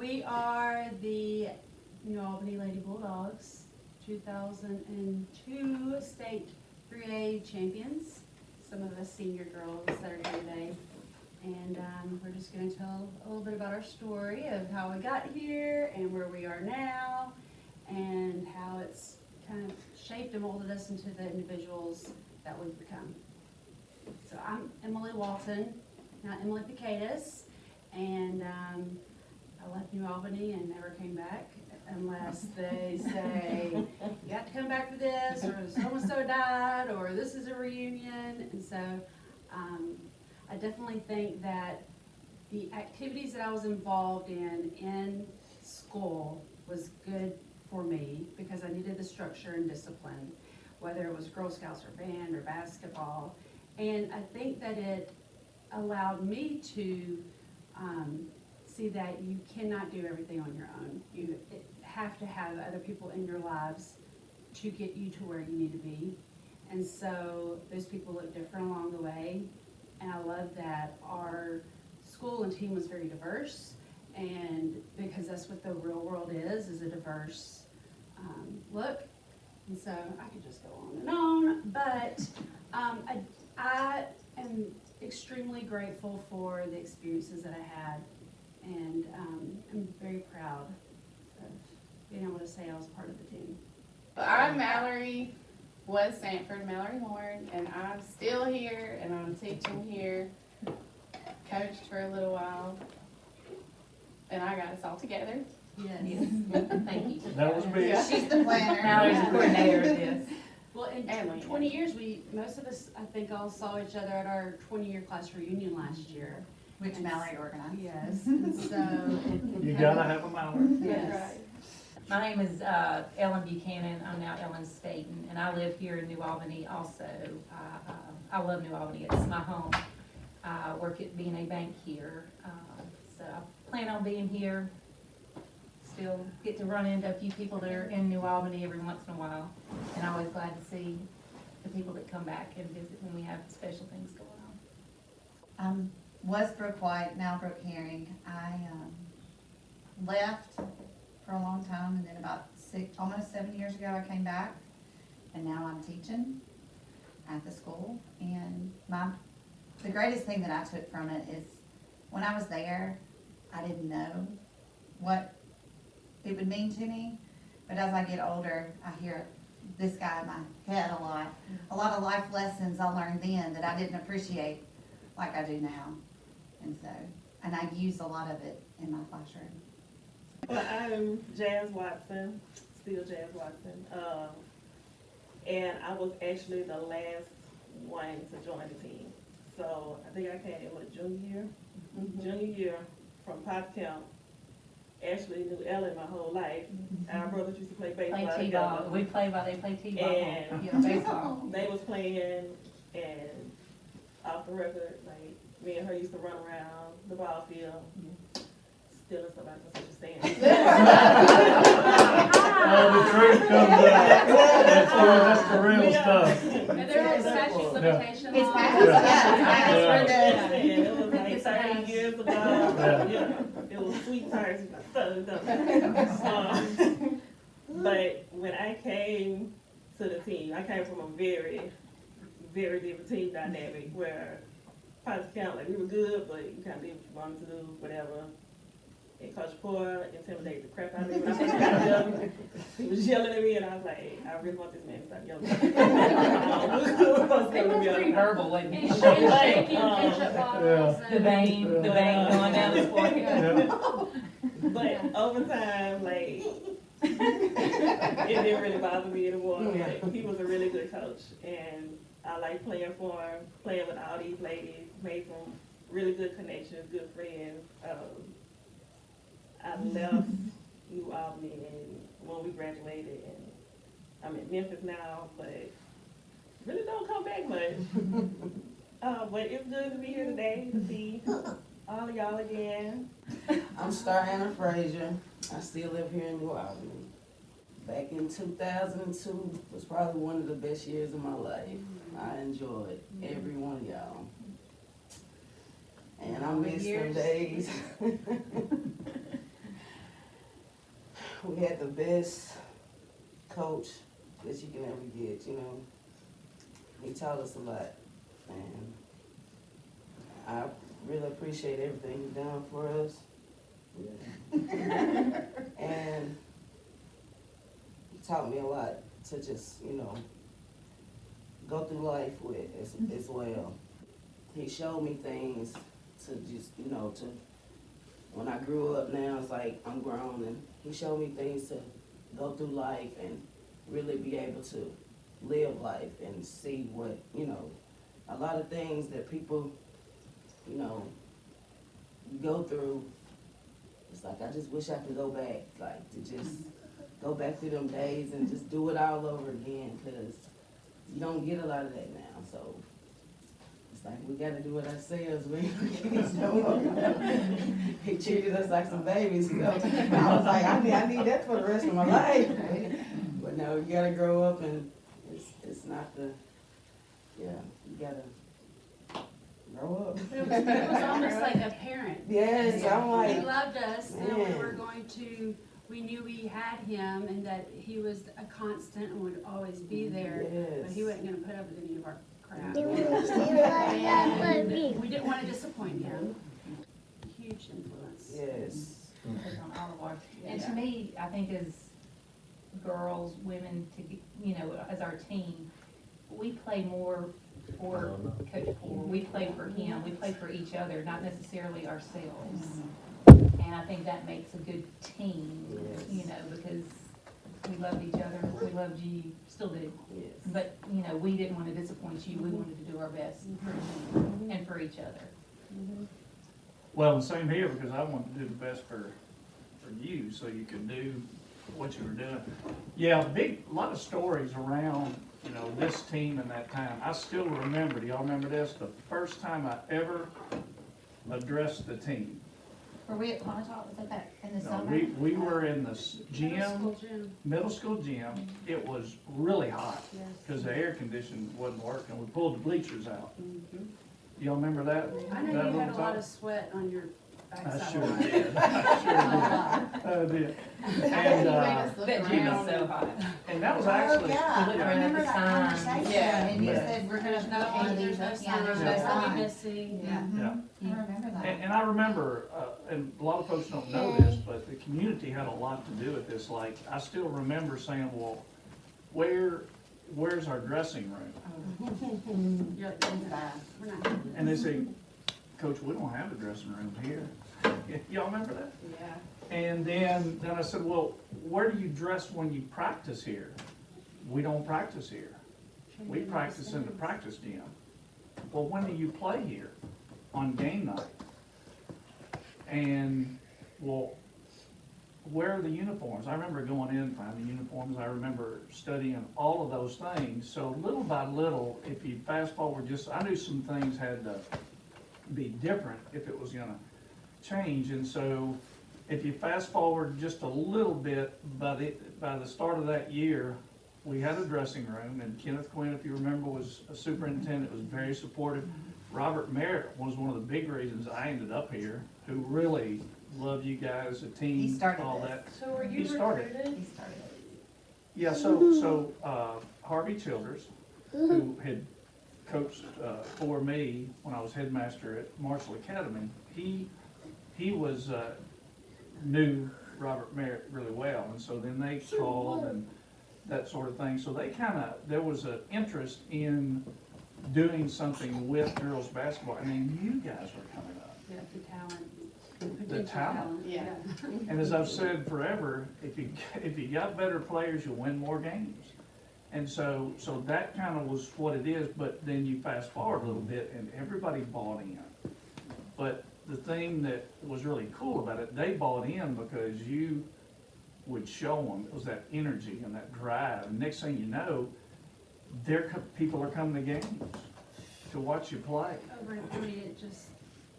We are the New Albany Lady Bulldogs, 2002 state 3A champions. Some of us senior girls that are here today. And we're just going to tell a little bit about our story of how we got here and where we are now and how it's kind of shaped and molded us into the individuals that we've become. So I'm Emily Walton, not Emily Picatus, and I left New Albany and never came back unless they say, you have to come back for this, or so-and-so died, or this is a reunion. And so I definitely think that the activities that I was involved in school was good for me because I needed the structure and discipline, whether it was Girl Scouts or band or basketball. And I think that it allowed me to see that you cannot do everything on your own. You have to have other people in your lives to get you to where you need to be. And so those people look different along the way. And I love that our school and team was very diverse, and because that's what the real world is a diverse look. And so I could just go on and on, but I am extremely grateful for the experiences that I had, and I'm very proud of being able to say I was part of the team. I'm Mallory, was Sanford Mallory Horn, and I'm still here, and I'm teaching here. Coached for a little while, and I got us all together. Yes. Thank you. That was me. Yeah. She's the planner. Mallory's the coordinator of this. Well, in And 20 years, most of us, I think, all saw each other at our 20-year class reunion last year. Which Mallory organized. Yes, and so. You gotta have a Mallory. Yes. My name is Ellen Buchanan. I'm now Ellen Staten, and I live here in New Albany also. I love New Albany. It's my home. I work at B&A Bank here, so I plan on being here. Still get to run into a few people that are in New Albany every once in a while, and I'm always glad to see the people that come back and visit when we have special things going on. Was Brooke White, now Brooke Herring. I left for a long time, and then about almost 7 years ago I came back, and now I'm teaching at the school. And the greatest thing that I took from it is when I was there, I didn't know what it would mean to me, but as I get older, I hear this guy in my head a lot of life lessons I learned then that I didn't appreciate like I do now. And I use a lot of it in my classroom. Well, I'm Jazz Watson, still Jazz Watson, and I was actually the last one to join the team. So I think I came in junior year from Pottstown. Actually knew Ellen my whole life. Our brothers used to play baseball Play together. T-ball. They play T-ball. And Yeah, baseball. they was playing, and off the record, like, me and her used to run around the ball field, stealing stuff out of such a stand. Oh, the truth comes out. That's the real stuff. And there was statute of limitations. It's on past, it. yeah, And it was like 30 years ago. Yeah. It was sweet times. But when I came to the team, I came from a very, very different team dynamic where Pottstown, like, we were good, but you kind of did what you wanted to do, whatever. And Coach Poore intimidated the crap out of me when I first got there. He was yelling at me, and I was like, I really want this man to stop yelling. They were pretty verbal, wasn't And it? shaking ketchup bottles. The vein going down his forehead. But over time, like, it didn't really bother me anymore. Like, he was a really good coach, and I like playing for him, playing with all these ladies, made some really good connections, good friends. I left New Albany when we graduated, and I'm in Memphis now, but really don't come back much. But it's good to be here today to see all of y'all again. I'm Star Anna Frazier. I still live here in New Albany. Back in 2002 was probably one of the best years of my life. I enjoyed every one of y'all. And I miss them days. we had the best coach that you can ever get, you know. He taught us a lot, and I really appreciate everything he's done for us. And he taught me a lot to just, you know, go through life with as well. He showed me things to just, you know, to, when I grew up now, it's like I'm grown, and he showed me things to go through life and really be able to live life and see what, you know, a lot of things that people, you know, go through. It's like I just wish I could go back, like to just go back to them days and just do it all over again, because you don't get a lot of that now. So it's like we gotta do it ourselves. He treated us like some babies. So I was like, I need that for the rest of my life. But no, you gotta grow up, and it's not the, yeah, you gotta grow up. It was almost like a parent. Yes, I'm He like, loved us, and we man. were going to, we knew we had him and that he was a constant and would always be there. But he yes. wasn't gonna put up with any of our crap. Yes. And we didn't wanna disappoint him. Huge influence. Yes. Goes on all of our, and to me, I think as girls, women, you know, as our team, we play more for Coach Poole. We play for him, we play for each other, not necessarily ourselves. And I think that makes a good team, you know, because we loved each other, we loved you, still do. Yes. But, you know, we didn't want to disappoint you, we wanted to do our best for you and for each other. Well, the same here, because I wanted to do the best for you, so you could do what you were doing. Yeah, a lot of stories around, you know, this team and that time. I still remember, do y'all remember this? The first time I ever addressed the team. Were we at Pontotoc, was that in the No, summer? we were in the Middle gym, school gym. middle school gym. It was really hot, Yes. because the air conditioning wasn't working. We pulled the bleachers out. Mhm. Y'all remember that? I know That you had little a lot talk? of sweat on your I backside. sure did. I did. And, That gym was so hot. and that was actually, Oh, yeah, I Look around remember at the that signs. conversation, Yeah. and you Yeah. said we're gonna There's put no, one of these, there's no yeah, sign, there's there's no no sign. missing. Yeah, yeah. I remember that. And I remember, and a lot of folks don't know this, but the community had a lot to do with this. Like, I still remember saying, well, where's our dressing room? You're like, we're not. And they say, Coach, we don't have a dressing room here. Y'all remember that? Yeah. And then I said, well, where do you dress when you practice here? We don't practice here. We practice in the practice gym. Well, when do you play here? On game night. And, well, where are the uniforms? I remember going in, finding uniforms. I remember studying all of those things. So little by little, if you fast forward I knew some things had to be different if it was gonna change. And so if you fast forward just a little bit, by the start of that year, we had a dressing room, and Kenneth Quinn, if you remember, was a superintendent, was very supportive. Robert Merritt was one of the big reasons I ended up here, who really loved you guys, the team, He started all this. that. So were He you started. recruited? He started it. Yeah, so Harvey Childers, who had coached for me when I was headmaster at Marshall Academy, he was knew Robert Merritt really well, and so then they called and that sort of thing. So there was an interest in doing something with girls basketball, and then you guys were coming up. Yeah, the talent. The talent. Yeah. And as I've said forever, if you got better players, you'll win more games. And so that kind of was what it is, but then you fast forward a little bit and everybody bought in. But the thing that was really cool about it, they bought in because you would show them, it was that energy and that drive. And next thing you know, people are coming to games to watch you play. Over in Albany, it just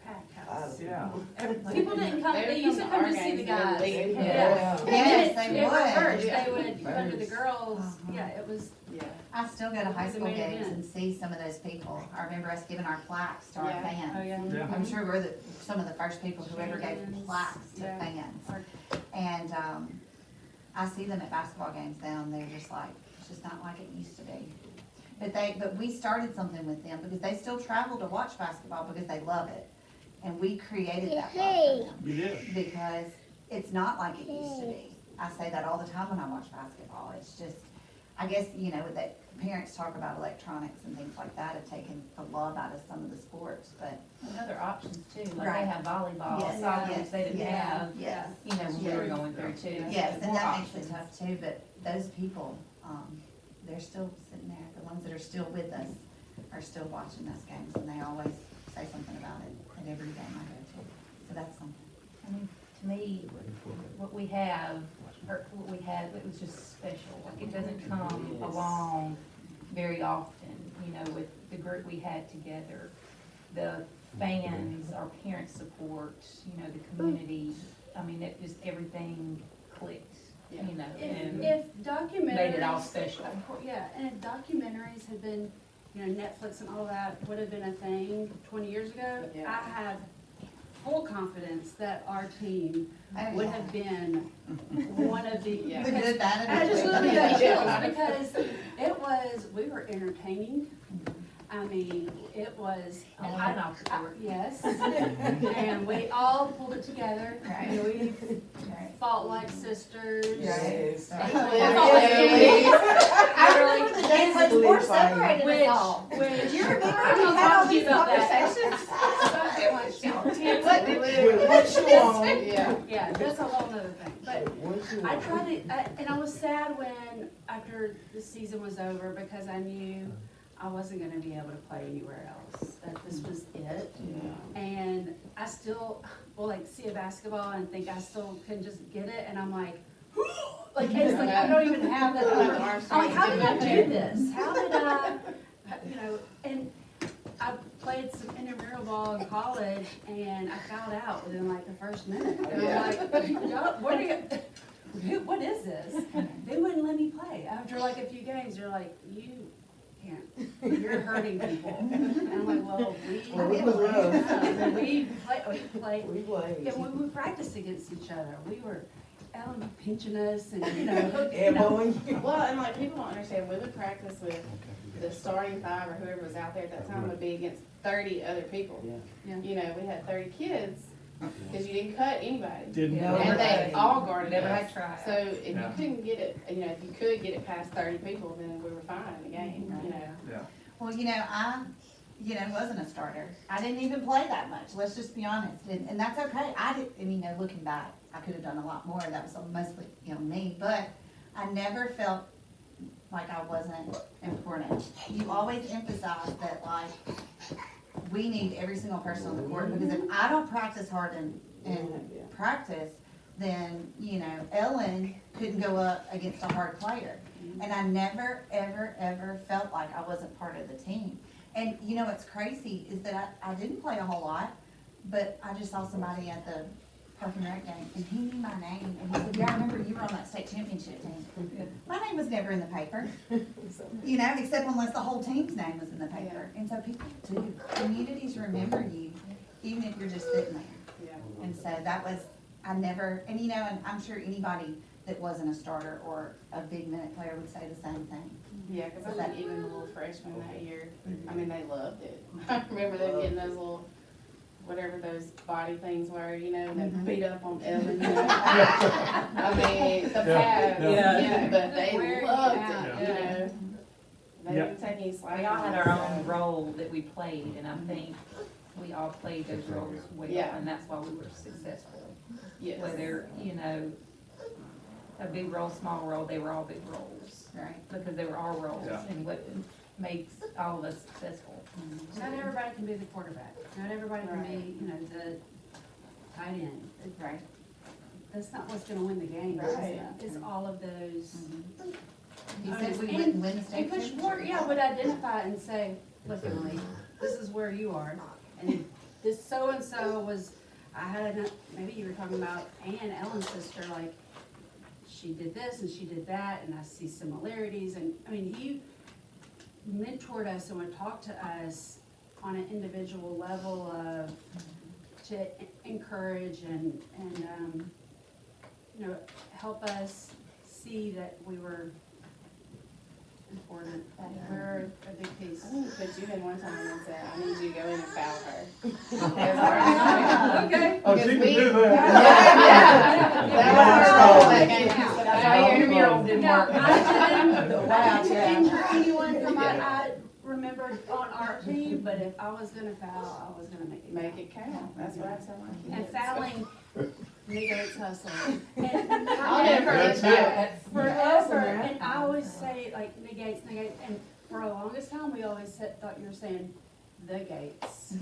packed house. Yeah. People didn't come, they used to come to see the guys. Yeah. Yeah. Yes, they It would. reversed. Yeah. They would come to the girls, yeah, it was, Yeah. I still go to high It was a school main games event. and see some of those people. I remember us giving our plaques to our Yeah. fans. oh yeah. Yeah. I'm sure we're some of the first people who ever gave Fans, plaques to yeah. fans. Our- And, I see them at basketball games now, and they're just like, it's just not like it used to be. But we started something with them, because they still travel to watch basketball because they love it. And we created that love for them, You did. because it's not like it used to be. I say that all the time when I watch basketball. It's just, I guess, that parents talk about electronics and things like that have taken the love out of some of the sports, but. And other options too, like Right. they have volleyball, Yes, soccer, yes, which they didn't yeah, have, yes. when we were going through too. Yes, So and more that makes options. it tough too, but those people, they're still sitting there, the ones that are still with us are still watching those games, and they always say something about it at every game I go to, so that's something. I mean, to me, what we have, or what we had, it was just special, like it doesn't come along very often, with the group we had together. The fans, our parent support, the community, I mean, it just, everything clicked, and If documentaries. made it all special. Yeah, and if documentaries had been, Netflix and all that would have been a thing 20 years ago, Yeah. I have full confidence that our team would have been one of the. Yeah. The good, bad, and I just ugly. literally got chills because we were entertaining. I mean, it was. On and off the court. Yes, and we all pulled it together. Right. And we Right. fought like sisters. Yes. I remember the days when sports separated Which, us all. which. You remember I'm we gonna had all talk to you these about that. What you want? Yeah. Yeah, that's a whole nother thing, but What you I want? tried to, and I was sad when, after the season was over, because I knew I wasn't gonna be able to play anywhere else, that this was it. And I still will like see a basketball and think I still can just get it, and I'm like, it's like, I don't even have that. Like I'm Armstrong like, how did I do did this? How did I, and I played some intramural ball in college, and I fouled out within like the first minute. And I'm like, y'all, what is this? They wouldn't let me play. After like a few games, they're like, you can't, you're hurting people. And I'm like, well, We was rough. we played, We played. and when we practiced against each other, we were, Ellen pinching us and, Elbowing. Well, and like, people don't understand, we would practice with the starting five or whoever was out there at that time would be against 30 other people. Yeah. We had 30 kids, because you didn't cut anybody. Didn't Yeah. know And that. they all guarded Never us. had tried. So if you Yeah. couldn't get it, if you could get it past 30 people, then we were fine in the game, Yeah. Well, I wasn't a starter. I didn't even play that much, let's just be honest, and that's okay. Looking back, I could have done a lot more, that was mostly, me, but I never felt like I wasn't important. You always emphasize that, like, we need every single person on the court, because if I don't practice hard in practice, then, Ellen couldn't go up against a hard player. And I never, ever, ever felt like I wasn't part of the team. And, what's crazy is that I didn't play a whole lot, but I just saw somebody at the Park and Rec game, and he knew my name, and he said, yeah, I remember you were on that state championship team. My name was never in the paper, except unless the whole team's name was in the paper. And so people do, communities remember you, even if you're just sitting there. Yeah. And so that was, and I'm sure anybody that wasn't a starter or a big minute player would say the same thing. Yeah, because I think even the little freshmen that year, I mean, they loved it. I remember them getting those little, whatever those body things were, and they beat up on Ellen, I mean, the pads, Yeah. but they Wear you loved out, it, yeah. They didn't take any slack. We all on had it, our own so- role that we played, and I think we all played those roles well, Yeah. and that's why we were successful. Yes. Whether, a big role, small role, they were all big roles, Right. because they were our roles, Yeah. and what makes all of us successful. Not everybody can be the quarterback. Not everybody can be, the tight end. Right. That's not what's gonna win the game. Right. It's all of those. He said we wouldn't win the state And push championship. forward, yeah, would identify and say, look, Emily, this is where you are. And this so-and-so was, maybe you were talking about Ann, Ellen's sister, like, she did this and she did that, and I see similarities. And, I mean, he mentored us and would talk to us on an individual level to encourage and help us see that we were important, that we're a big piece. I think put you in one time and said, I need you to go in and foul her. Okay. Oh, she can do that. That was our role that game. That's why your intramural didn't No, work. I didn't injure anyone from what I remembered on our team, but if I was gonna foul, I was gonna make it count. Make it count, that's what I tell my kids. And fouling negates hustle. I'll never That's forget it. that. Forever, and I always say like negates, and for the longest time, we always thought you were saying the gates.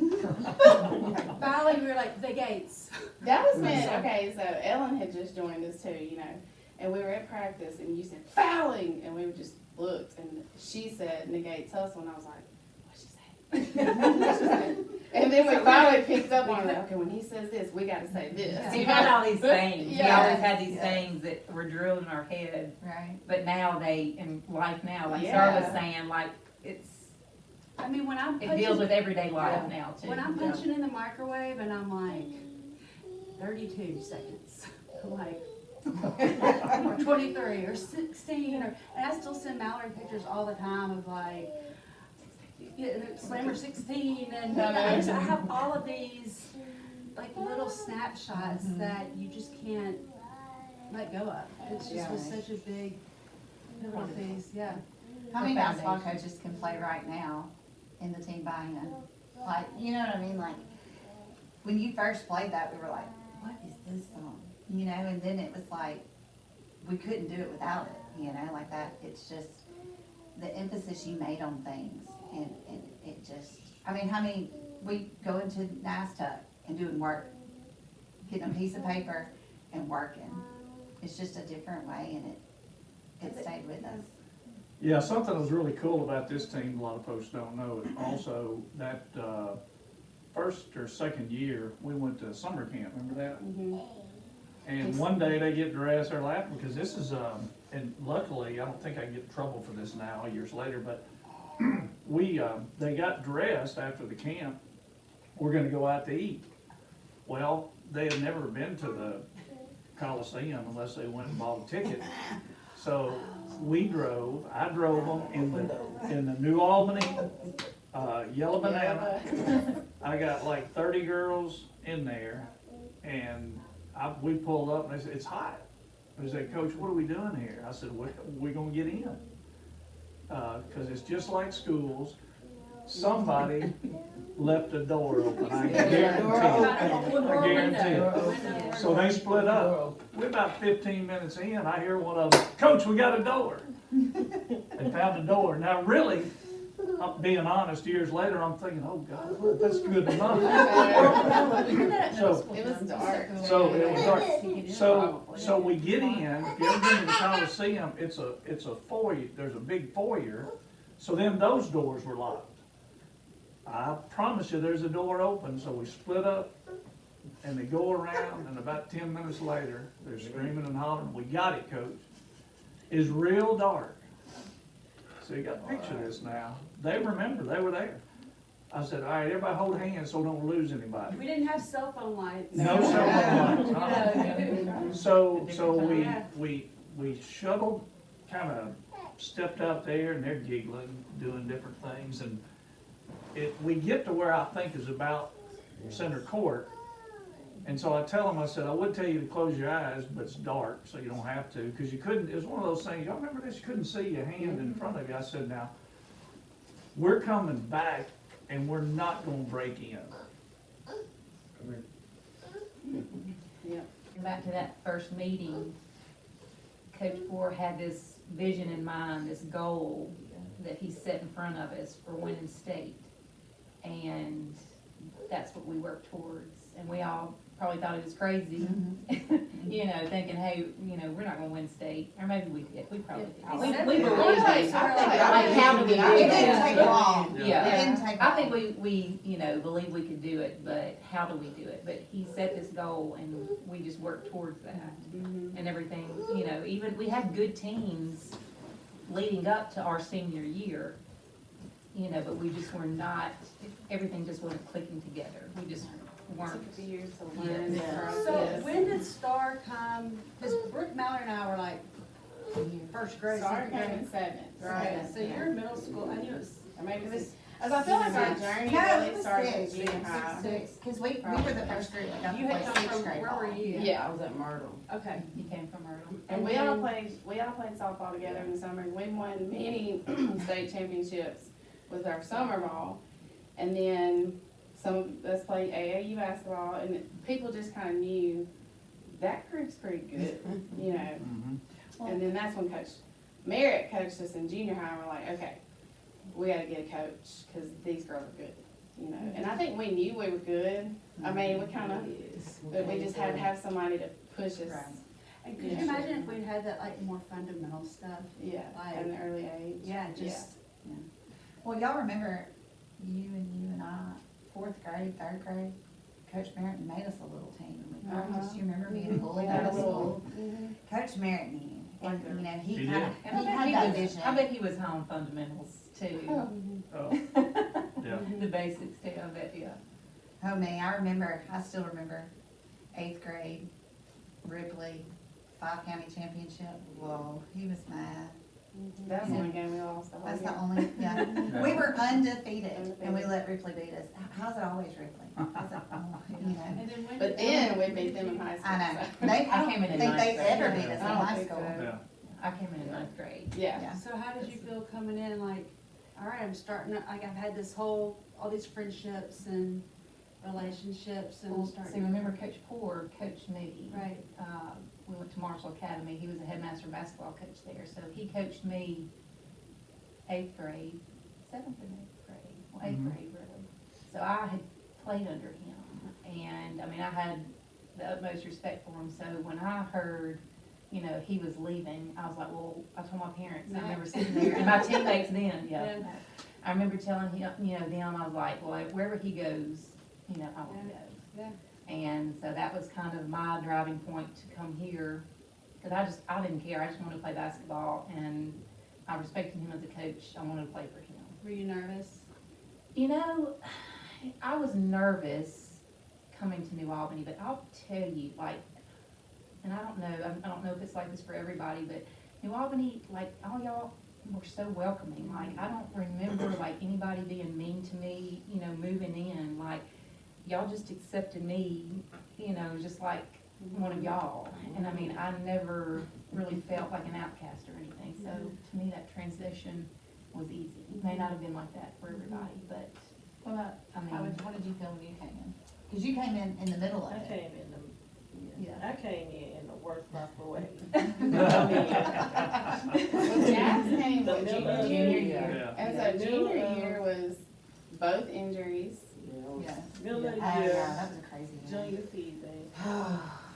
Finally, we were like, the gates. That was meant, okay, so Ellen had just joined us too, you know, and we were at practice and you said fouling, and we just looked and she said negates hustle, and I was like, what'd she say? What'd she say? And then we finally picked up on it, okay, when he says this, we gotta say this. So you had all these sayings, we Yeah. always had these sayings that were drilled in our head, Right. but now they, in life now, like Sarah was Yeah. saying, like, I mean, when I'm it punching, deals with everyday life now too. when I'm punching in the microwave and I'm like, 32 seconds, I'm like, or 23 or 16, and I still send Mallory pictures all the time of like, slammer 16, and I have all of these like little snapshots that you just can't let go of. It's just was such a big pivotal piece, yeah. How many basketball coaches can play right now in the team buy-in? Like, you know what I mean? Like, when you first played that, we were like, what is this song? You know, and then it was like, we couldn't do it without it, you know, like that. It's just the emphasis you made on things, and it just, I mean, how many, we go into NASTUC and doing work, getting a piece of paper and working. It's just a different way, and it stayed with us. Yeah, something that was really cool about this team, a lot of folks don't know, is also that, first or second year, we went to summer camp, remember that? And one day they get dressed, they're laughing, because this is, and luckily, I don't think I get in trouble for this now, years later, but they got dressed after the camp, we're gonna go out to eat. Well, they had never been to the Coliseum unless they went and bought a ticket. So I drove them in the New Albany, Yellow Banana. I got like 30 girls in there, and we pulled up and they said, it's hot. They said, Coach, what are we doing here? I said, we're gonna get in. Cause it's just like schools. Somebody left the door open, I guarantee it. So they split up. We're about 15 minutes in, I hear one of them, Coach, we got a door. They found a door. Now really, I'm being honest, years later, I'm thinking, oh God, that's good enough. So, It was dark. so it was dark. So we get in, if you ever been to the Coliseum, it's a foyer, there's a big foyer, so then those doors were locked. I promise you, there's a door open, so we split up, and they go around, and about 10 minutes later, they're screaming and hollering, we got it, Coach. It's real dark. So you got a picture of this now. They remember, they were there. I said, all right, everybody hold hands so we don't lose anybody. We didn't have cell phone lights. No cell phone lights. So we shuttled, kind of stepped out there, and they're giggling, doing different things, and we get to where I think is about center court, and so I tell them, I said, I would tell you to close your eyes, but it's dark, so you don't have to, because you couldn't, it was one of those things, y'all remember this, you couldn't see your hand in front of you. I said, now, we're coming back, and we're not gonna break in. Back to that first meeting, Coach Ford had this vision in mind, this goal that he set in front of us for winning state. And that's what we worked towards. And we all probably thought it was crazy, you know, thinking, hey, you know, we're not gonna win state. Or maybe we did, we probably did. We believed it. Like, how do we do It it? didn't take long. Yeah. It didn't take I long. think we, you know, believe we could do it, but how do we do it? But he set this goal and we just worked towards that. And everything, you know, even, we had good teams leading up to our senior year, you know, but we just were not, everything just wasn't clicking together. We just weren't. Took a few years to learn the So process. when did Star come, because Brooke, Mallory and I were like, First grade, Started second in grade. seventh, Right, right? so you're in middle school, I knew it was, Or maybe it was, six. As I feel like our journey No, really it was started in 6, junior high. 6, because we were the first group that got you to had play come 6th from, grade where were ball. you? Yeah. I was at Myrtle. Okay. You came from Myrtle. And we all played softball together in the summer, and we won many state championships with our summer ball. And then some of us played AAU basketball, and people just kind of knew that group's pretty good, you know. Mhm. And then that's when Coach Merritt coached us in junior high, and we're like, okay, we gotta get a coach, because these girls are good, you know. And I think we knew we were good. I mean, we kind of, Yes. but we just had to have somebody to push us, Right. And could you imagine if we'd had that like more fundamental stuff? yeah, Like- at an early age. Yeah, just, Well, y'all remember, you and I, 4th grade, 3rd grade, Coach Merritt made us a little team. And we practiced, you remember being bullied out of school? Mhm. Coach Merritt knew, and, you know, He he did. kind of, And he I had bet that he was, vision. I bet he was high on fundamentals too. Oh, yeah. The basics too, I bet, yeah. Oh, man, I still remember 8th grade, Ripley, 5-county championship. Whoa, he was mad. That's the only game we lost the whole That's year. the only, yeah. We were undefeated, and we Undefeated. let Ripley beat us. How's it always Ripley? How's it, you know? and then when But did then we beat them in high school. I know. so- They, I I came in don't in think they ninth ever grade. beat us in I don't high think school. so. Yeah. I came in ninth grade. Yeah. Yeah. So how did you feel coming in, like, all right, I'm starting, like, I've had this whole, all these friendships and relationships and Well, I'm so starting. remember Coach Poor coached me. Right. We went to Marshall Academy, he was a headmaster basketball coach there, so he coached me 8th grade, 7th and 8th grade, well, 8th Mhm. grade really. So I had played under him, and, I mean, I had the utmost respect for him, so when I heard, you know, he was leaving, I was like, well, I told my parents, I remember sitting there, and my teammates then, yeah. Yeah. I remember telling him, you know, them, I was like, well, wherever he goes, you know, I want to go. Yeah. And so that was kind of my driving point to come here, because I didn't care, I just wanted to play basketball, and I respected him as a coach, I wanted to play for him. Were you nervous? You know, I was nervous coming to New Albany, but I'll tell you, like, and I don't know if it's like this for everybody, but New Albany, like, all y'all were so welcoming, like, I don't remember, like, anybody being mean to me, you know, moving in, like, y'all just accepted me, you know, just like one of y'all, and I mean, I never really felt like an outcast or anything, so to me, that transition was easy. It may not have been like that for everybody, but, What about, I mean, how did you feel when you came in? Because you came in the middle of I it. came in yeah. I came in the worst possible way. Well, Jazz came The with middle of junior it. year, Yeah. and Yeah. so junior year was both injuries. Yeah. Middle of the Oh, year, yeah, that was a crazy year. junior season, I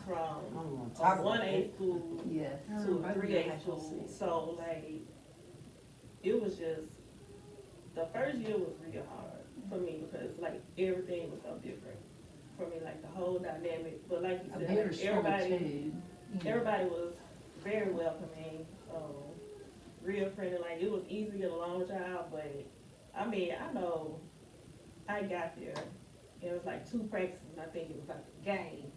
from don't wanna a talk about 1A it. school Yeah. to a 3A school, so like, it was just, the first year was real hard for me, because like, everything was so different for me, like the whole dynamic, but like you A said, bigger like, school everybody, too. you know. everybody was very welcoming, real friendly, like, it was easy to get along with y'all, but, I mean, I know, I got there, it was like 2 practices, and I think it was like a game.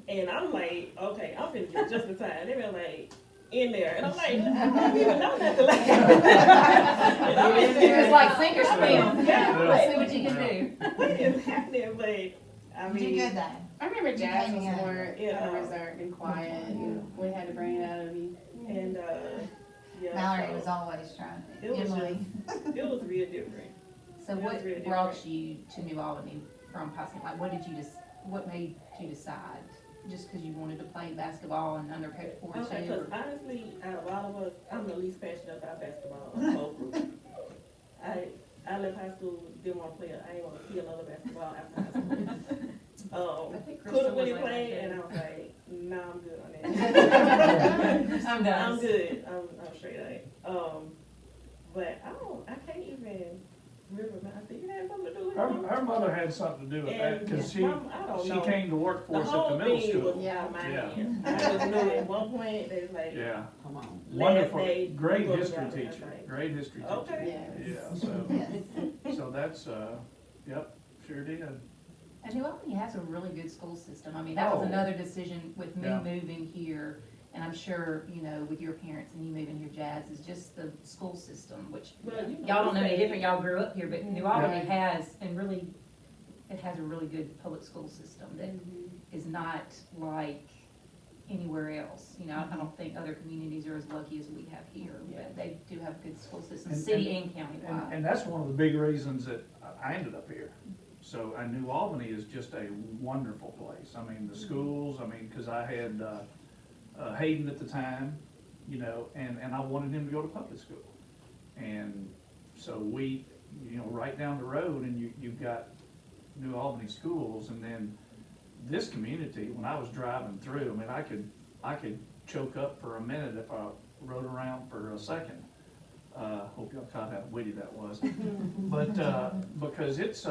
And I'm like, okay, I'm finna get just in time. They were like, in there. And I'm like, I don't even know nothing like that. I'm in It was there. like sink or swim, Yeah. let's see what you can do. What is happening? But, I You mean. did good though. I remember You Jazz came was in. more Yeah. reserved and quiet, and we had to bring it out of you. And, yeah. Mallory so was always trying, It was Emily. It was real different. So It was what really brought different. you to New Albany from Pasadena? Like, what made you decide? Just because you wanted to play basketball and under Coach Ford Okay, too? because or- honestly, out of all of us, I'm the least passionate about basketball of the whole group. I left high school, didn't want to play, I didn't want to see another basketball after high school. I think Krista Couldn't was really like play, that, and too. I was like, nah, I'm good on that. I'm done. I'm good, I'm straight A. But I can't even remember, I think it had something to do with it. Her mother had something to do with that, And because I don't she know. came to work The for us at the whole middle thing school. was out of my Yeah. hands. I just knew at one point, they was like, Yeah, Come on. wonderful, day, great you go history down, teacher, that's right. great history teacher. Okay. Yeah, so, Yes. so that's, yep, sure did. And New Albany has a really good school system. I mean, that was Oh. another decision with me Yeah. moving here And I'm sure, you know, with your parents and you moving here, Jazz, is just the school system, which But, you know, y'all don't know any say- different, y'all grew up here, but New Mhm. Albany has, and really, it has a really good public school system that is not like anywhere else. You know, I don't think other communities are as lucky as we have here, but they do have a good school system, And- city and county And, wide. and that's one of the big reasons that I ended up here. So, New Albany is just a wonderful place. I mean, the schools, I mean, cause I had, Hayden at the time, you know, and I wanted him to go to public school. And so we, you know, right down the road and you've got New Albany schools, and then this community, when I was driving through, I mean, I could choke up for a minute if I rode around for a second. Hope y'all caught how witty that was. But, because it's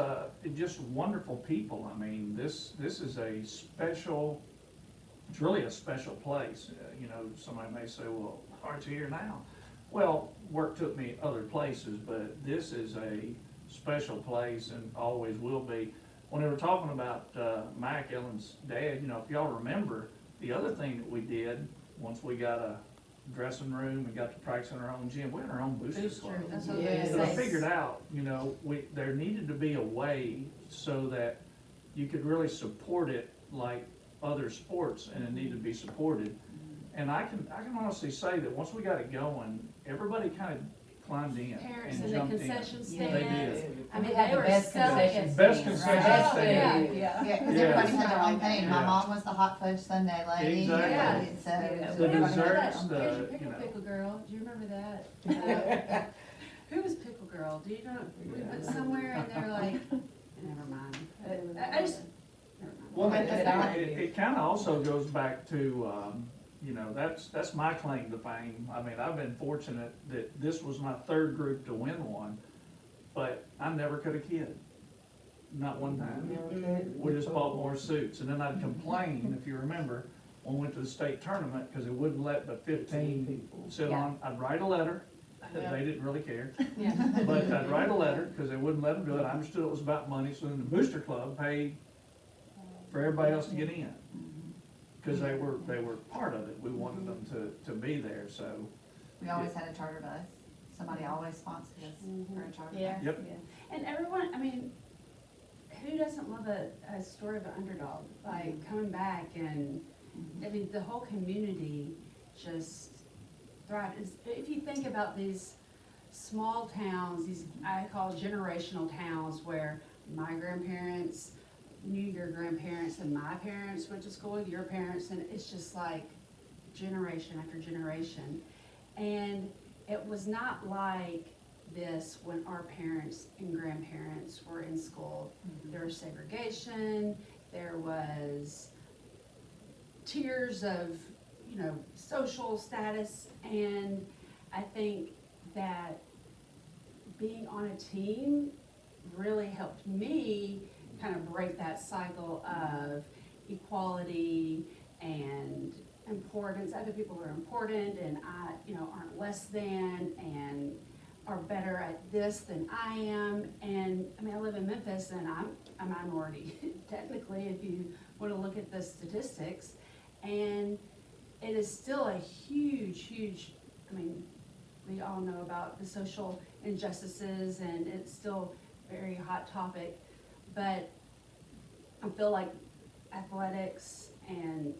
just wonderful people. I mean, this is a special, it's really a special place. You know, somebody may say, well, aren't you here now? Well, work took me other places, but this is a special place and always will be. When they were talking about Mike, Ellen's dad, you know, if y'all remember, the other thing that we did, once we got a dressing room and got to practice in our own gym, we had our own booster club. That's what I was gonna And I say. figured out, you know, there needed to be a way so that you could really support it like other sports, and it needed to be supported. And I can honestly say that once we got it going, everybody kind of climbed in Parents and in the jumped in. concession Yeah, They stands. did. I mean, We had they the were best concession selling. Best stand. concession Right. stand. Yeah. Yeah, cause Yeah. everybody had their own thing. My Yeah. mom was the hot fudge sundae lady. Exactly. And so Yeah. The everybody had their desserts, own- the- Here's your pickle you know. pickle girl, do you remember that? Who was pickle girl, do you know, we went somewhere and they're like, never mind. I just, never mind. Well, But that's it kind of also goes back to, you know, that's my claim to fame. I mean, I've been fortunate that this was my third group to win one, but I never could have kid. Not one time. We just bought more suits, and then I'd complain, if you remember, when we went to the state tournament, because it wouldn't let but 15 people sit on. I'd write a letter, Yeah. they didn't really care, Yeah. but I'd write a letter, because they wouldn't let them do it. I understood it was about money, so then the booster club paid for everybody else to get in, because they were part of it. We wanted them to be there, so. We always had a charter bus. Somebody always sponsored us for a charter bus. Yeah. Yep. And everyone, I mean, who doesn't love a story of an underdog, like coming back and, I mean, the whole community just thrived. If you think about these small towns, these I call generational towns where my grandparents knew your grandparents and my parents went to school with your parents, and it's just like generation after generation. And it was not like this when our parents and grandparents were in school. There was segregation, there was tiers of, you know, social status, and I think that being on a team really helped me kind of break that cycle of equality and importance. Other people are important and aren't less than and are better at this than I am. And I mean, I live in Memphis and I'm a minority technically, if you want to look at the statistics. And it is still a huge, I mean, we all know about the social injustices and it's still a very hot topic. But I feel like athletics and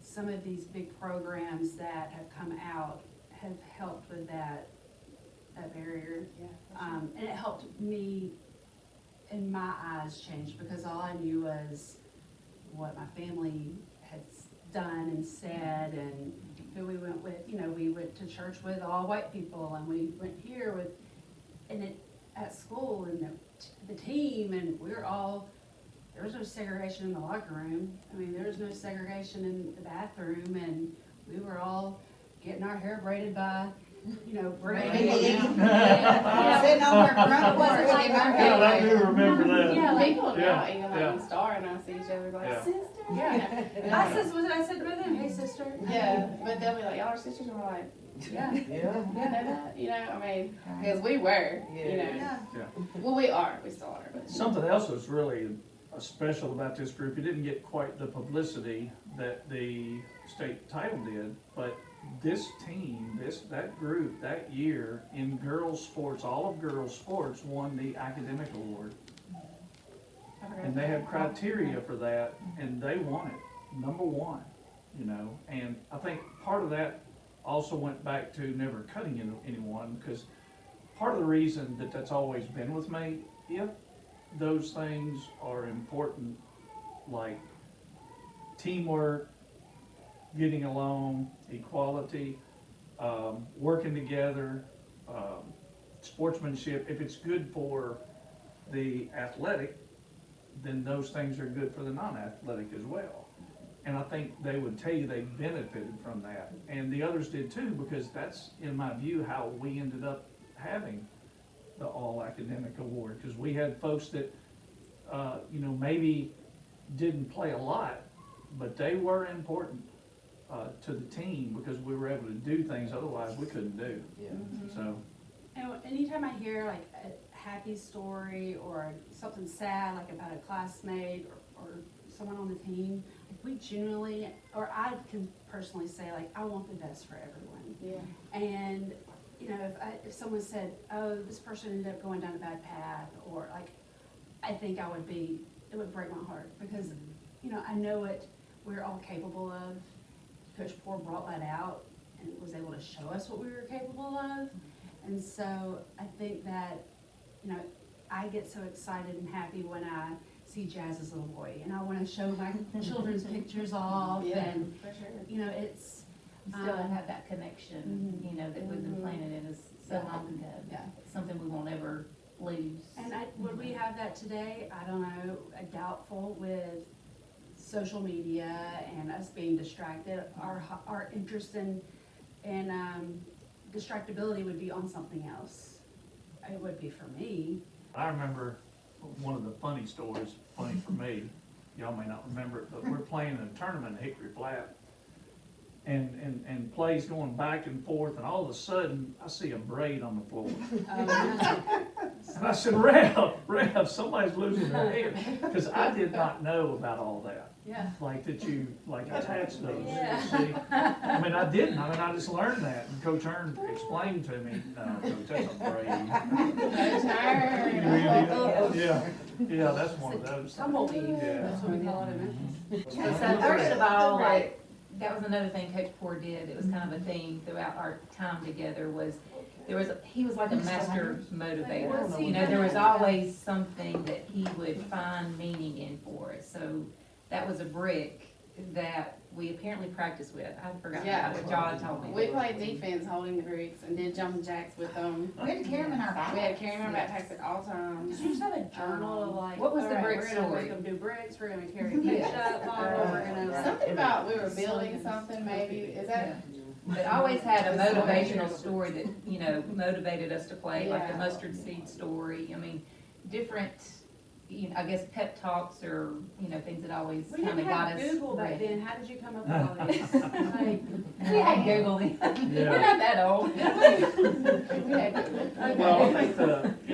some of these big programs that have come out have helped with that barrier. And it helped me, in my eyes, change, because all I knew was what my family had done and said and who we went with. You know, we went to church with all white people and we went here with, and it, at school and the team, and we were all, there was no segregation in the locker room. I mean, there was no segregation in the bathroom, and we were all getting our hair braided by, you know, braiding. Sitting on her front porch, getting our hair Yeah, I do braided. remember that. Yeah, like, People Yeah, now, even like yeah. in Star, and I see each other like, Yeah. sister. I said to them, hey, sister. Yeah, but they'll be like, y'all are sisters, and we're like, Yeah. Yeah. yeah, know that, you know, I mean, because we were, you know, Yeah. well, we are, we still are, but. Something else that's really special about this group, it didn't get quite the publicity that the state title did, but this team, that group, that year in girls' sports, all of girls' sports won the academic award. And they have criteria for that, and they won it, number one, you know. And I think part of that also went back to never cutting anyone, because part of the reason that that's always been with me, if those things are important, like teamwork, getting along, equality, working together, sportsmanship, if it's good for the athletic, then those things are good for the non-athletic as well. And I think they would tell you they benefited from that. And the others did too, because that's, in my view, how we ended up having the all academic award. Because we had folks that, you know, maybe didn't play a lot, but they were important to the team, because we were able to do things otherwise we couldn't do. Yeah. So, And anytime I hear like a happy story or something sad, like about a classmate or someone on the team, like we genuinely, or I can personally say, like, I want the best for everyone. Yeah. And, you know, if someone said, oh, this person ended up going down a bad path, or like, I think it would break my heart, because, you know, I know what we're all capable of. Coach Poor brought that out and was able to show us what we were capable of. And so I think that, you know, I get so excited and happy when I see Jazz's little boy, and I want to show my children's pictures off, Yeah, and, for sure. you know, it's, We still have that connection, you know, that we've been planted in us so long ago. Yeah. It's something we won't ever lose. and would we have that today? I don't know, doubtful with social media and us being distracted. Our interest in distractibility would be on something else. It would be for me. I remember one of the funny stories, funny for me, y'all may not remember it, but we're playing in a tournament at Hickory Flat, and plays going back and forth, and all of a sudden, I see a braid on the floor. And I said, Rev, somebody's losing their hair, because I did not know about all that. Yeah. Like that you, like attach those, Yeah. see? I mean, I didn't, I just learned that, and Coach Hearn explained to me, no, Coach, that's a braid. Coach Hearn. Yeah, that's one of those. Tumbleweed, Yeah. that's what we call it in Memphis. So first of all, like, that was another thing Coach Poor did, it was kind of a theme throughout our time together, was he was like a master motivator. You know, there was always something that he would find meaning in for us. So that was a brick that we apparently practiced with. I forgot Yeah. what John told me. We played defense holding the bricks and did jumping jacks with them. We had to carry them in our backpacks. We had to carry them in our backpacks at all times. Did you just have a journal of like, What was all the right, brick we're gonna story? make them do bricks, we're gonna carry a ketchup bottle, we're gonna. Something about we were building something, maybe, is that? But always had a motivational story that, you know, motivated us to play, like the Yeah. mustard seed story. I mean, different, you know, I guess pep talks or, you know, things that always We kind didn't of got have us Google back ready. then, how did you come up with all these? Like, We had Google then. Yeah. We're not that old. We had to- Well, I think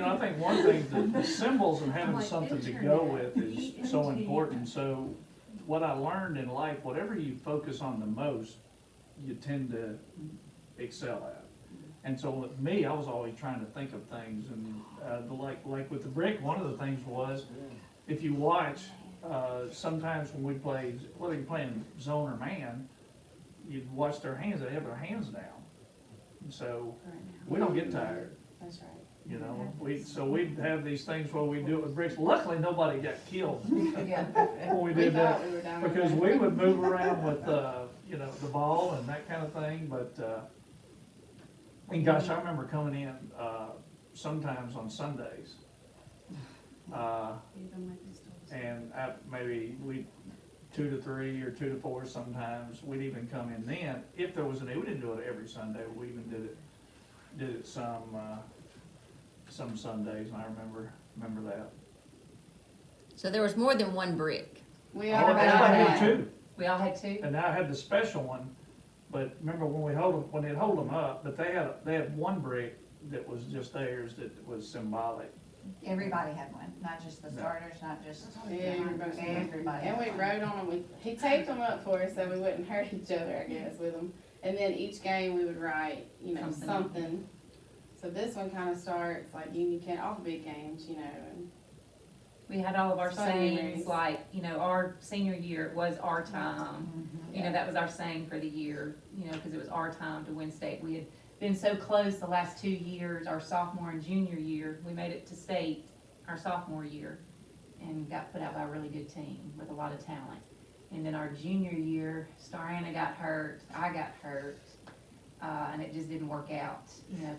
I think one thing, the symbols and having I'm like, something to internet, go with is so ENT. important. So what I learned in life, whatever you focus on the most, you tend to excel at. And so with me, I was always trying to think of things, and like with the brick, one of the things was, if you watch, sometimes when we played, whether you're playing zone or man, you'd watch their hands, they have their hands down. And so we don't get tired. That's right. You know, we'd have these things where we do it with bricks. Luckily, nobody got killed Yeah. when we We did that, thought we were done. because we would move around with, you know, the ball and that kind of thing, but, and gosh, I remember coming in, sometimes on Sundays. Even like these stories. And maybe 2 to 3 or 2 to 4 sometimes, we'd even come in then, if there was we didn't do it every Sunday, we even did it some Sundays, and I remember that. So there was more than one brick. We Oh, all and I had two, We all had two. and I had the special one, but remember when they'd hold them up, but they had one brick that was just theirs that was symbolic, Everybody had one, not just the starters, not just, Everybody. everybody. And we had one. wrote on them, he taped them up for us so we wouldn't hurt each other, I guess, with them. And then each game we would write, something. So this one kinda starts like Union County, all the big games, and We had all of our Fun sayings, memories. like, our senior year, it was our time. Mhm. That was our saying for the year, because it was our time to win state. We had been so close the last 2 years, our sophomore and junior year. We made it to state our sophomore year and got put out by a really good team with a lot of talent. And then our junior year, Starana got hurt, I got hurt, and it just didn't work out,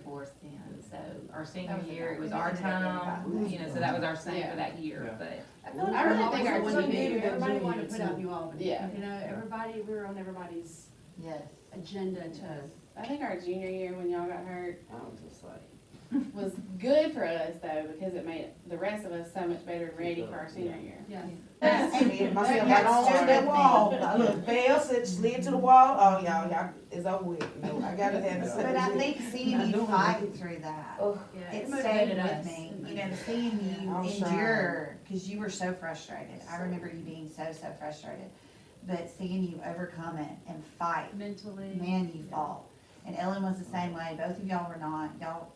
for us then. So our senior That was year, it was we our didn't have time, anybody. so that was our saying for that year, Yeah. but. I feel like I really we're think always our the one to junior do, year- everybody wanted to junior put out New Albany. Yeah. Everybody, we were on everybody's Yes. agenda to, I think our junior year when y'all got hurt I was just like, was good for us though, because it made the rest of us so much better and ready for our senior year. yeah. I did myself That right on started that me. wall. I looked, fell, slid to the wall. Oh, y'all, it's over with. No, I gotta have the But I think seeing Not you doing fight it. through that, Oh, Yeah, it motivated stayed with us. me, seeing you I was trying. endure, cause you were so frustrated. I remember you being so frustrated. But seeing you overcome it and fight, Mentally. man, you fought. And Ellen was the same way, both of y'all were not, y'all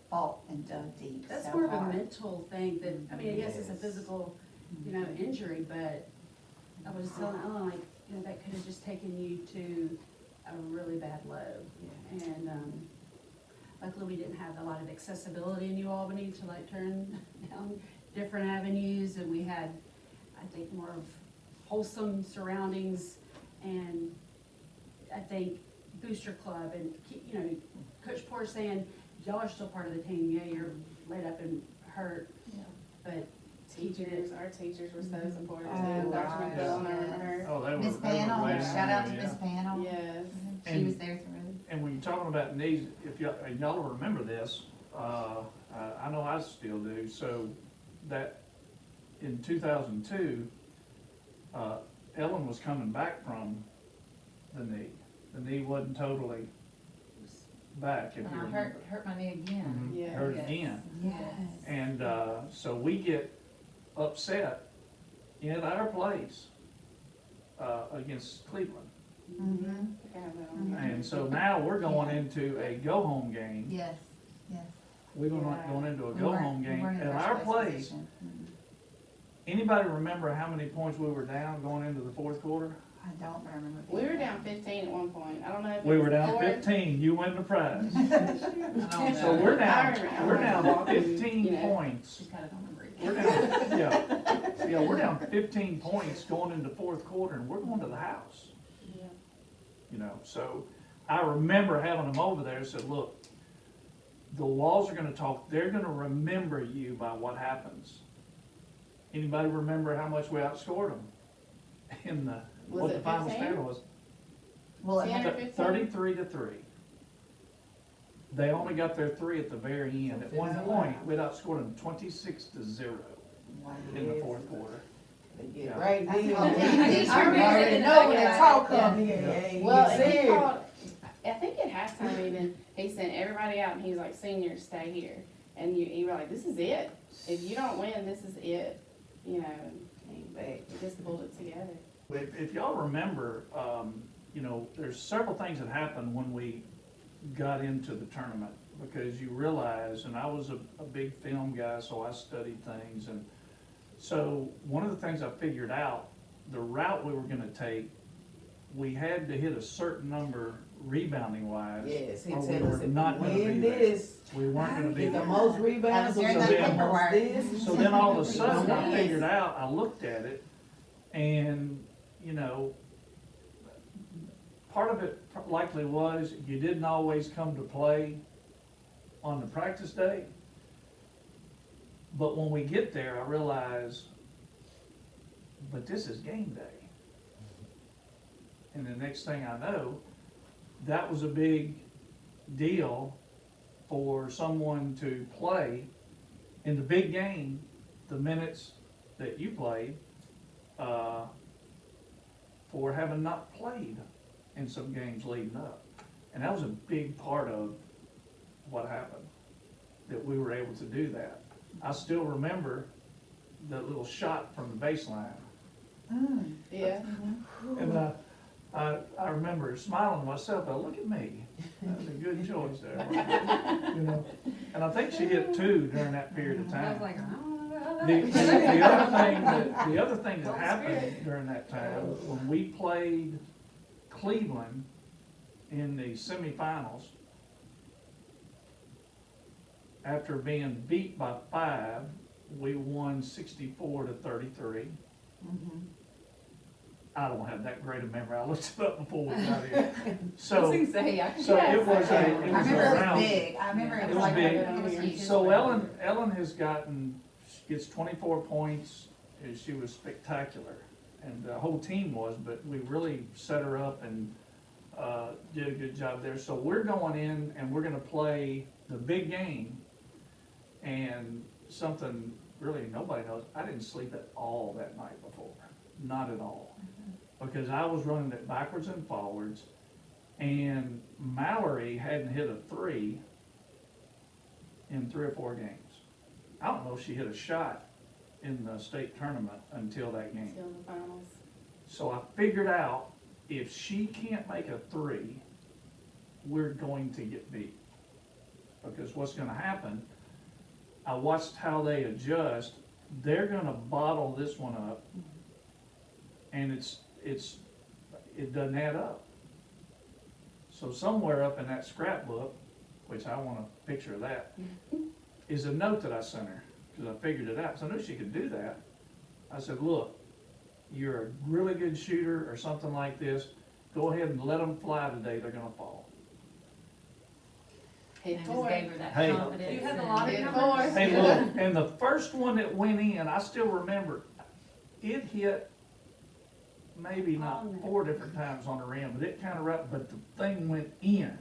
fought and dug deep That's so more of a hard. mental thing that, I mean, I guess it's a Yes. physical, injury, but I was telling Ellen, like, that could have just taken you to a really bad low. And, luckily we didn't have a lot of accessibility in New Albany to like turn down different avenues, and we had, I think, more of wholesome surroundings, and I think Booster Club and, Coach Poor saying, y'all are still part of the team, yeah, you're laid up and hurt, Yeah. but Our teachers were so supportive Oh, too. Dr. gosh, McMillan, I remember her. Oh, they were. Miss they were Panel, great. shout out to Yeah. Miss Panel. Yes. She And- was there through. And when you're talking about needs, if y'all will remember this, I know I still do, so that in 2002, Ellen was coming back from the knee. The knee wasn't totally back, if And you I remember. hurt my knee again. Mhm, Yeah. hurt Yes. again. Yes. And, so we get upset in our place, against Cleveland. Mm-hmm, And so now we're going into a go-home game. yes, yes. We're going into a go-home game at our place. Mm-hmm. Anybody remember how many points we were down going into the fourth quarter? I don't remember. We were down 15 at one point. I don't know if it We was were down four. 15, you win the prize. Oh, So we're I down, remember. we're down Walking, 15 points. She's got it on the break. We're down, yeah, we're down 15 points going into fourth quarter, and we're going to the house. Yeah. So I remember having them over there and said, look, the walls are gonna talk, they're gonna remember you by what happens. Anybody remember how much we outscored them in the, Was what it the final 15? score was? Well, it 10 had- or 15? 33-3. They only got their three at the very end. At one point, we'd outscored them 26-0 in the fourth quarter. they Yeah. get right That's deal. all they You do. already know when that talk come, Well, yeah, and he you called, I think at halftime even, he sent everybody out and he was like, seniors, stay here. And you were like, this is it. If you don't win, this is it. And came back. we just pulled it together. If y'all remember, there's several things that happened when we got into the tournament, because you realize, and I was a big film guy, so I studied things, and so one of the things I figured out, the route we were gonna take, we had to hit a certain number rebounding wise. Yes, he or we tell were us, if not you gonna be win there. this, We weren't gonna be get the there. most rebounds, That was or during get that the most paperwork. this. So then all of a sudden, I Yes. figured out, I looked at it, and, part of it likely was you didn't always come to play on the practice day. But when we get there, I realize, but this is game day. And the next thing I know, that was a big deal for someone to play in the big game, the minutes that you played, for having not played in some games leading up. And that was a big part of what happened, that we were able to do that. I still remember the little shot from the baseline. Yeah. And I remember smiling to myself, oh, look at me, that was a good choice there. You know, and I think she hit 2 during that period of I was time. like, I don't know about The that. the other thing that Holy happened Spirit. during that time, when we played Cleveland in the semifinals, after being beat by 5, we won 64-33. I don't have that great a memory, I looked it up before we got here. I was So, gonna say, I so it was I a remember it was round. big, I remember it It was was like, big. it was huge. So Ellen has gets 24 points, and she was spectacular, and the whole team was, but we really set her up and did a good job there. So we're going in and we're gonna play the big game, and something really nobody knows, I didn't sleep at all that night before, not at all. Because I was running it backwards and forwards, and Mallory hadn't hit a 3 in 3 or 4 games. I don't know if she hit a shot in the state tournament until that game. Still in the finals. So I figured out, if she can't make a 3, we're going to get beat. Because what's gonna happen, I watched how they adjust, they're gonna bottle this one up, and it doesn't add up. So somewhere up in that scrapbook, which I want a picture of that, is a note that I sent her, because I figured it out, so I knew she could do that. I said, look, you're a really good shooter or something like this, go ahead and let them fly today, they're gonna fall. Hit And just 4. gave her that Hey. confidence. You had a and- lot of Hit numbers. 4. Hey, look, and the first one that went in, I still remember, it hit maybe not 4 different times on the rim, but it kinda but the thing went in.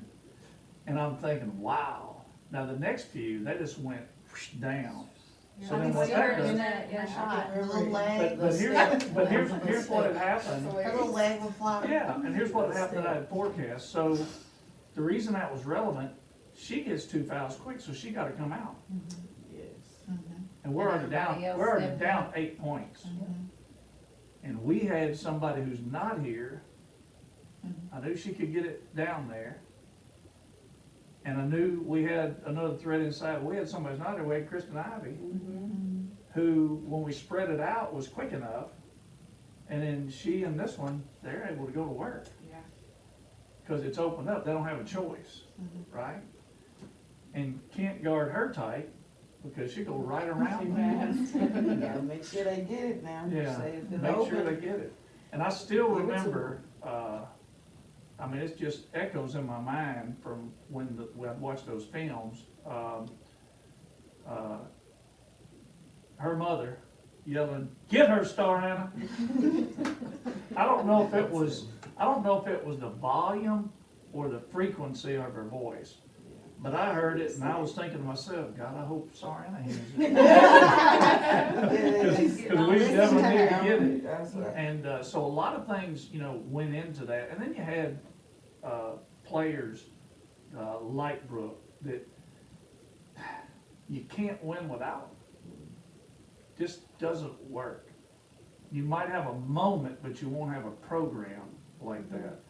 And I'm thinking, wow. Now the next few, they just went whoosh down. So I then can what see her that in does, that shot, her But- little leg, here's what had happened. her little leg would fly. Yeah, and here's what happened that I had forecast. So the reason that was relevant, she gets 2 fouls quick, so she gotta come out. Yes. And we're already down, Everybody else we're already stepped down 8 points. And we had somebody who's not here. I knew she could get it down there. And I knew we had another thread inside. We had somebody who's not here. We had Kristen Ivy, who, when we spread it out, was quick enough. And then she and this one, they're able to go to work. Yeah. Because it's opened up. They don't have a choice, right? And can't guard her tight because she go right around them. Gotta make sure they get it now. Yeah, Say if it make sure open. they get it. And I still Give it to remember, I mean, it just echoes in my mind from when I watched those films. Her mother yelling, "Get her, Star Hannah!" I don't know if it was the volume or the frequency of her voice. But I heard it and I was thinking to myself, God, I hope Star Hannah hears it. Because we definitely need to get it. That's right. And so a lot of things, went into that. And then you had players like Brooke that you can't win without them. Just doesn't work. You might have a moment, but you won't have a program like that.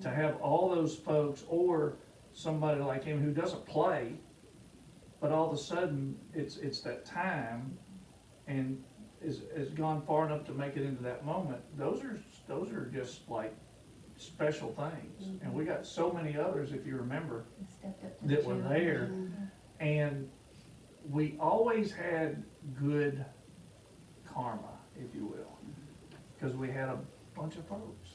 To have all those folks, or somebody like him who doesn't play, but all of a sudden it's that time and is gone far enough to make it into that moment. Those are just like special things. And we got so many others, if you remember, Stepped up to that the were challenge. there. And we always had good karma, if you will, because we had a bunch of folks.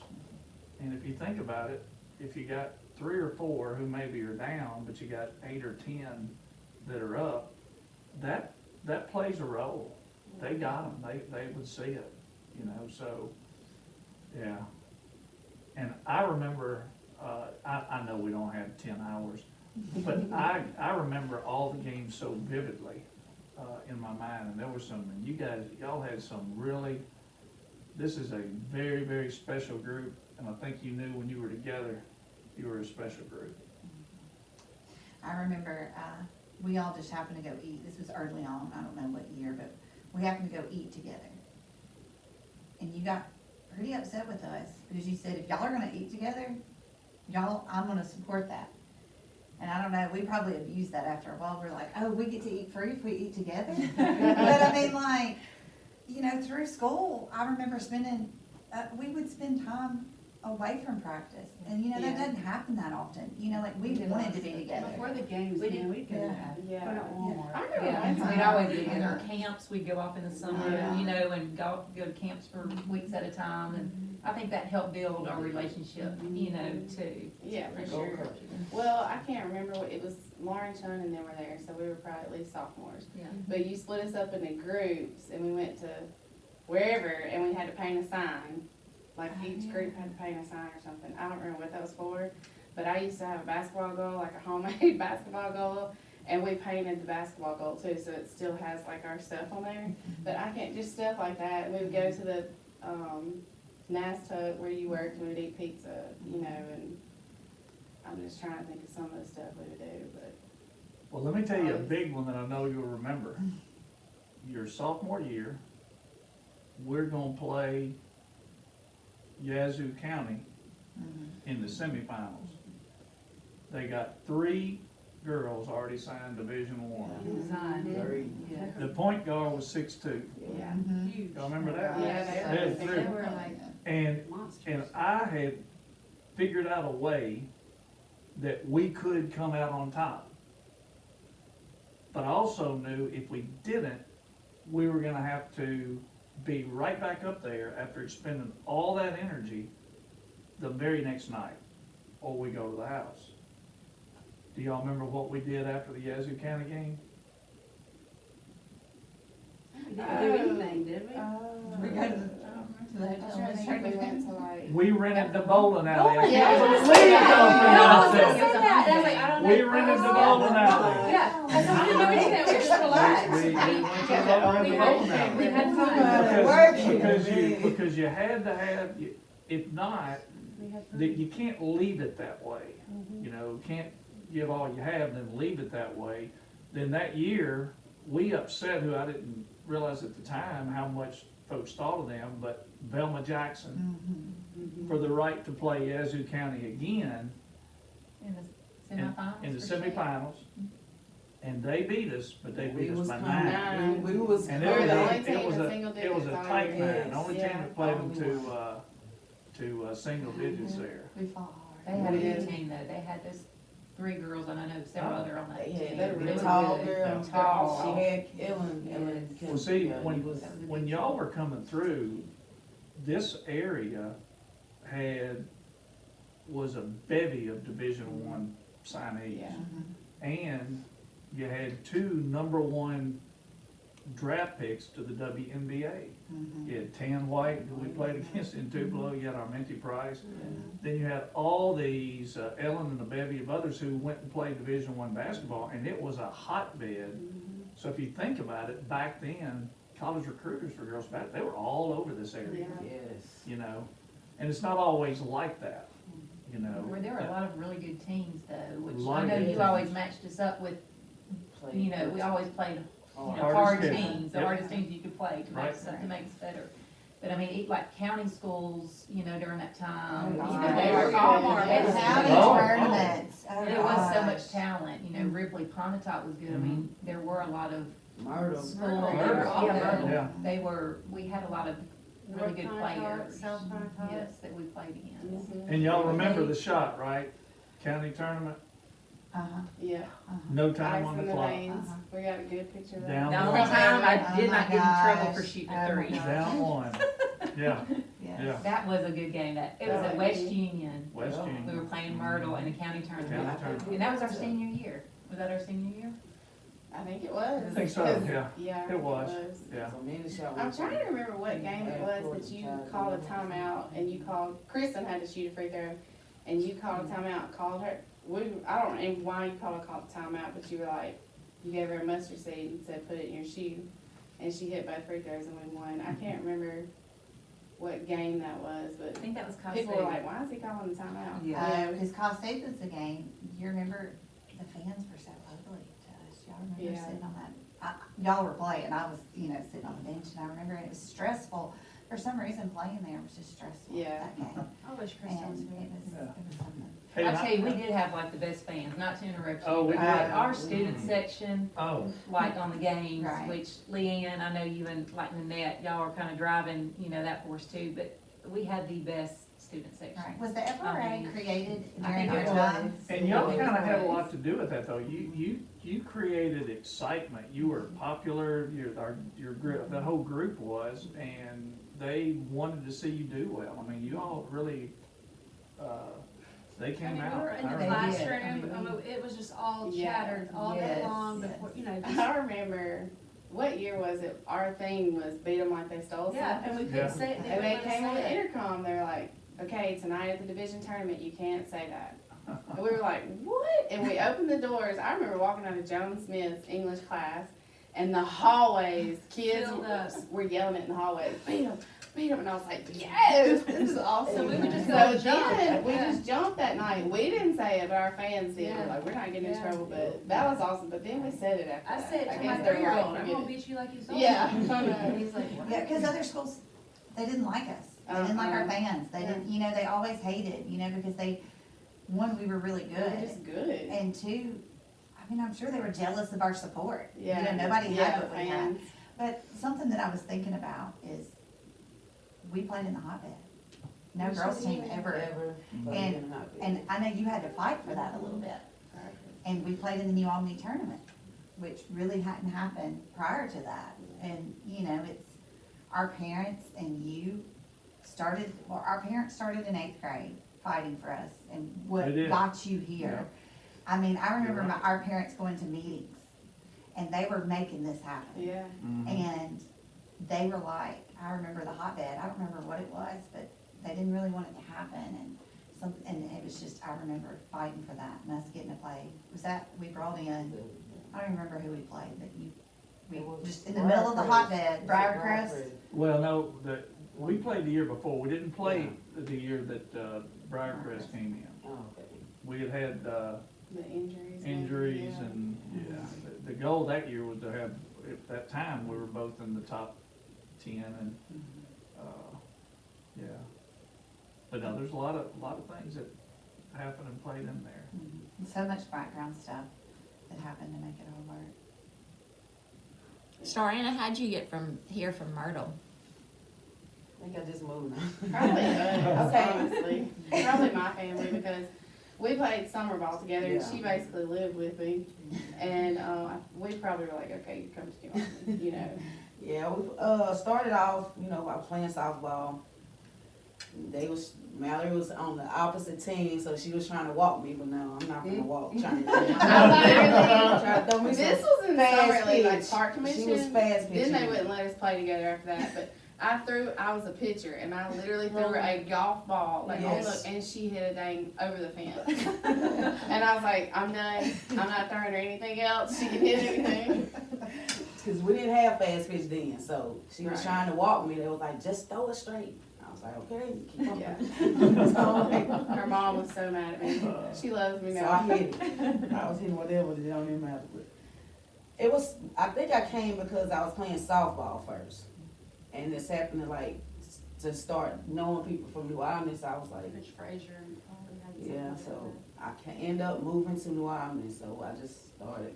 And if you think about it, if you got 3 or 4 who maybe are down, but you got 8 or 10 that are up, that plays a role. They got them, they would see it, so, yeah. And I remember, I know we don't have 10 hours, but I remember all the games so vividly in my mind, and there were some, and y'all had some really, this is a very, very special group, and I think you knew when you were together, you were a special group. I remember, we all just happened to go eat. This was early on, I don't know what year, but we happened to go eat together. And you got pretty upset with us because you said, if y'all are gonna eat together, I'm gonna support that. And I don't know, we probably abused that after a while. We're like, oh, we get to eat free if we eat together? But I mean, like, you know, through school, I remember we would spend time away from practice. And, you know, that Yeah. doesn't happen that often. You know, like, we wanted to be together. Before the games, We man, we'd go Yeah. have Yeah. fun at Walmart. I remember Yeah, one we'd time. always do our camps, we'd go off in the summer, Yeah. you know, and go to camps for weeks at a time, and I think that helped build our relationship, you know, too. Yeah, for sure. Well, I can't remember what, it was Lauren, Chun, and then were there, so we were probably at least sophomores. Yeah. But you split us up into groups, and we went to wherever, and we had to paint a sign. Like each group had to paint a sign or something. I don't remember what that was for, but I used to have a basketball goal, like a homemade basketball goal, and we painted the basketball goal too, so it still has like our stuff on there. But I can't, just stuff like that. We would go to the, NASTA where you worked, we would eat pizza, you know, and I'm just trying to think of some of the stuff we would do, but. Well, let me tell you a big one that I know you'll remember. Your sophomore year, we're gonna play Yazoo County in the semifinals. They got 3 girls already signed Division I. Design. Very. Yeah. The point guard was 6'2". Yeah. Huge. Y'all remember that? Yeah, They had they three. They were like And monsters. I had figured out a way that we could come out on top. But I also knew if we didn't, we were gonna have to be right back up there after expending all that energy the very next night, or we go to the house. Do y'all remember what we did after the Yazoo County game? We didn't do anything, did we? We go to the I was trying to think, we went to like. We rented the bowling alley. I Yeah, can't I was believe gonna say y'all that. forgot I was that. gonna say that, and I was like, I don't know. We rented the bowling alley. Yeah, I said, we didn't do anything, we just relaxed. We went to the bowling alley. We had fun. Because you had to have, if not, We had fun. that you can't leave it that way. You know, can't give all you have, then leave it that way. Then that year, we upset, who I didn't realize at the time how much folks thought of them, but Velma Jackson, for the right to play Yazoo County again In the in semifinals. in the for sure. semifinals. And they beat us, but they beat us by coming. 9. We was. And We were the only it team was in a, single it was a digits all tight year. 9, Yes. the only team Yeah. that played them Only to single digits there. We fought They hard. had a good team though, they had those 3 girls, and I know several other on that They team. had really the tall good. girl. Tall. She had Ellen. Yes. Well, see, Yeah, when, he was- when y'all were coming through, this area was a bevy of Division I signees. Yeah. And you had 2 #1 draft picks to the WNBA. You had Tan White, who we played against in Tupelo, you had Armenti Price. Then you had all these, Ellen and a bevy of others who went and played Division I basketball, and it was a hotbed. So if you think about it, back then, college recruiters for girls basketball, they were all over this area, Yeah. Yes. you know? And it's not always like that, you know? Where there were a lot of really good teams though, which Lot I of know good you always teams. matched us up with, Played you know, we good. always played, you know, Hardest hard schedule. teams, the Yep. hardest teams you could play to Right. to make us better. But I mean, like county schools, you know, during that time, you know, Oh, they were yeah. all Yeah. County Oh. tournaments. Oh, There was so gosh. much talent, you know, Ripley, Pontotoc was good, I mean, there were a lot of Myrtle. schools, Myrtle. Yeah. they were, we had a lot of really good North Pontotoc, players. South Pontotoc. Yes, that we played against. And y'all remember the shot, right? County tournament, Uh-huh. Yeah. no time Ice on in the the clock. veins. We got a good picture of that. Down The one. only time I did Oh not my get in trouble gosh. for shooting Oh a my 3. gosh. Down one, yeah, Yes. yeah, That was a good game, it was at West Union, West Yeah. we were Union. playing Myrtle in the county tournament. County tournament. And that was our senior year, was that our senior year? I think it was. I think so, 'Cause- yeah. Yeah. I It think was. Yeah. So me and the shot. I'm trying to remember what game it was that you called a timeout and you called, Kristen had to shoot a free throw and you called a timeout, called her. I don't know why you called a timeout, but you were like, you gave her a mustard seed and said, put it in your shoe. And she hit both free throws and we won. I can't remember what game that was, I but think that was people were Costco. like, why is he calling the timeout? Because Cost State was the game, you remember the fans were so ugly to us, y'all remember Yeah. sitting on that? Y'all were playing, I was, sitting on the bench, and I remember it was stressful. For some reason, playing there was just stressful, Yeah. that game. I wish Kristen was And here. it was something. Hey, I and tell you, we did have like the best fans, not to interrupt you. Oh, we but did? Our student section, Oh, like on the games, Right. which Leanne, I know you and like Nanette, y'all are kind of driving, that force too, but we had the best student section. Right, was the FRA created I during think our it time? was. and y'all It kind of had a was. lot to do with that, though. You created excitement. You were popular. Your group, the whole group was, and they wanted to see you do well. I mean, you all really, they I came mean, out. we were in I the They remember. did. classroom, I mean, it was just all Yeah. chattered all day Yes, long yes. before, just, I remember, what year was it? Our thing was beat them like they stole yeah, something. and we Yeah. couldn't say it. And they wouldn't let us came on the say it. intercom, they were like, okay, tonight at the division tournament, you can't say that. And we were like, what? And we opened the doors. I remember walking out of Joan Smith's English class, and the hallways, kids Filled up. were yelling it in the hallways, beat them, beat them. And I was like, yes, this is awesome. So we would just So go and jump. then, we Yeah. just jumped that night. We didn't say it, but our fans did. Yeah. We're like, we're not getting in Yeah. trouble, but that was awesome. But then we said it after I that. said to my guess they were 3-year-old, like, I'm forget gonna it. beat you like you saw Yeah. me. And he's like, what? Yeah, because other schools, they didn't like us. They didn't like our Uh-uh. fans. They didn't, they always hated, because one, we were really They're good. just good. And two, I'm sure they were jealous of our support. Yeah. Nobody had Yeah, what we had. fans. But something that I was thinking about is, we played in the hotbed. No girls team ever. And I know you had to fight for that a little bit. And we played in the New Albany tournament, which really hadn't happened prior to that. And, it's our parents and you started, our parents started in 8th grade fighting for us and what They did. got you here. I remember You're right. our parents going to meetings and they were making this happen. Yeah. Mhm. And they were like, I remember the hotbed, I don't remember what it was, but they didn't really want it to happen, and it was just, I remember fighting for that, and us getting to play. We brought in, I don't even remember who we played, but we just in the middle of the hotbed, Briarcrest. Well, no, we played the year before. We didn't play the year that Briarcrest came in. We had The injuries. injuries Yeah. and, the goal that year was to have, at that time, we were both in the top 10 and, yeah. But no, there's a lot of things that happen and played in there. And so much background stuff that happened to make it all work. Star Anna, how'd you get from Myrtle? I think I just moved. Probably us, honestly. Probably my family, because we played summer ball together, and she Yeah. basically lived with me. And we probably were like, okay, you come to New Orleans, Yeah, we started off, by playing softball. Mallory was on the opposite team, so she was trying to walk me, but no, I'm not gonna walk. Trying to I throw me This some was in the fast summer league, like pitch. park commission. She was fast Then they pitching. wouldn't let us play together after that, but I was a pitcher, and I literally threw her a golf ball, like Yes. and she hit a dang over the fence. And I was like, I'm done, I'm not throwing her anything else, she can hit anything. Cause we didn't have fast pitch then, so she was Right. trying to walk me. They was like, just throw it straight. I was like, okay, keep on. Yeah. So, like, Her mom was so mad at me, she loves me So now. I hit it. I was hitting whatever, it don't even matter. But it was, I think I came because I was playing softball first. And this happened to start knowing people from New Orleans. I was like, Rich Frazier and all we had yeah, something so like I can end up moving to New Orleans. So I just started,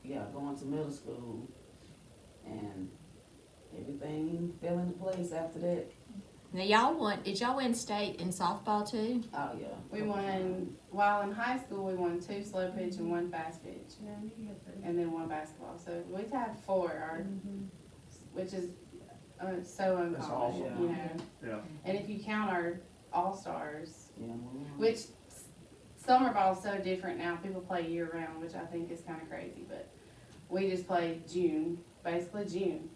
going to middle school. And everything fell into place after that. Now did y'all win state in softball too? Oh, yeah. We won, while in high school, we won 2 slow pitch and 1 fast pitch, that. Yeah, I knew you had three. and then 1 basketball, so we've had 4, which is so That's uncommon, awesome. Yeah. And if you count our all-stars, Yeah, which summer ball is so different now, people play year-round, which I think is kind of crazy, but we just play June, basically June.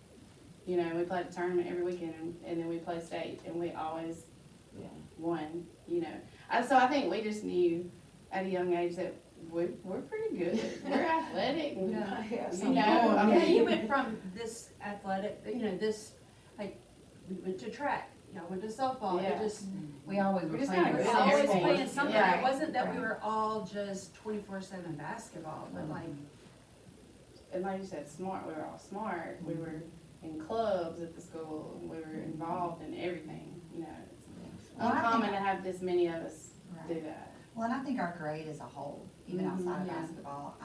We played a tournament every weekend, and then we play state, and we always yeah. won, So I think we just knew at a young age that we're pretty good, we're athletic, and, Yeah, okay. you went from this athletic, this, like, we went to track, went to softball, Yeah. it just, We always We were just playing. kinda we were Yeah. always Everything. playing something, Yeah. it wasn't that we were all just 24/7 basketball, but like, and like you said, smart, we were all smart, we were in clubs at the school, we were involved in everything, you know. It's Well, I think- uncommon to have this many of us do Right. that. Well, and I think our grade as a whole, even Mhm, outside of yeah. basketball,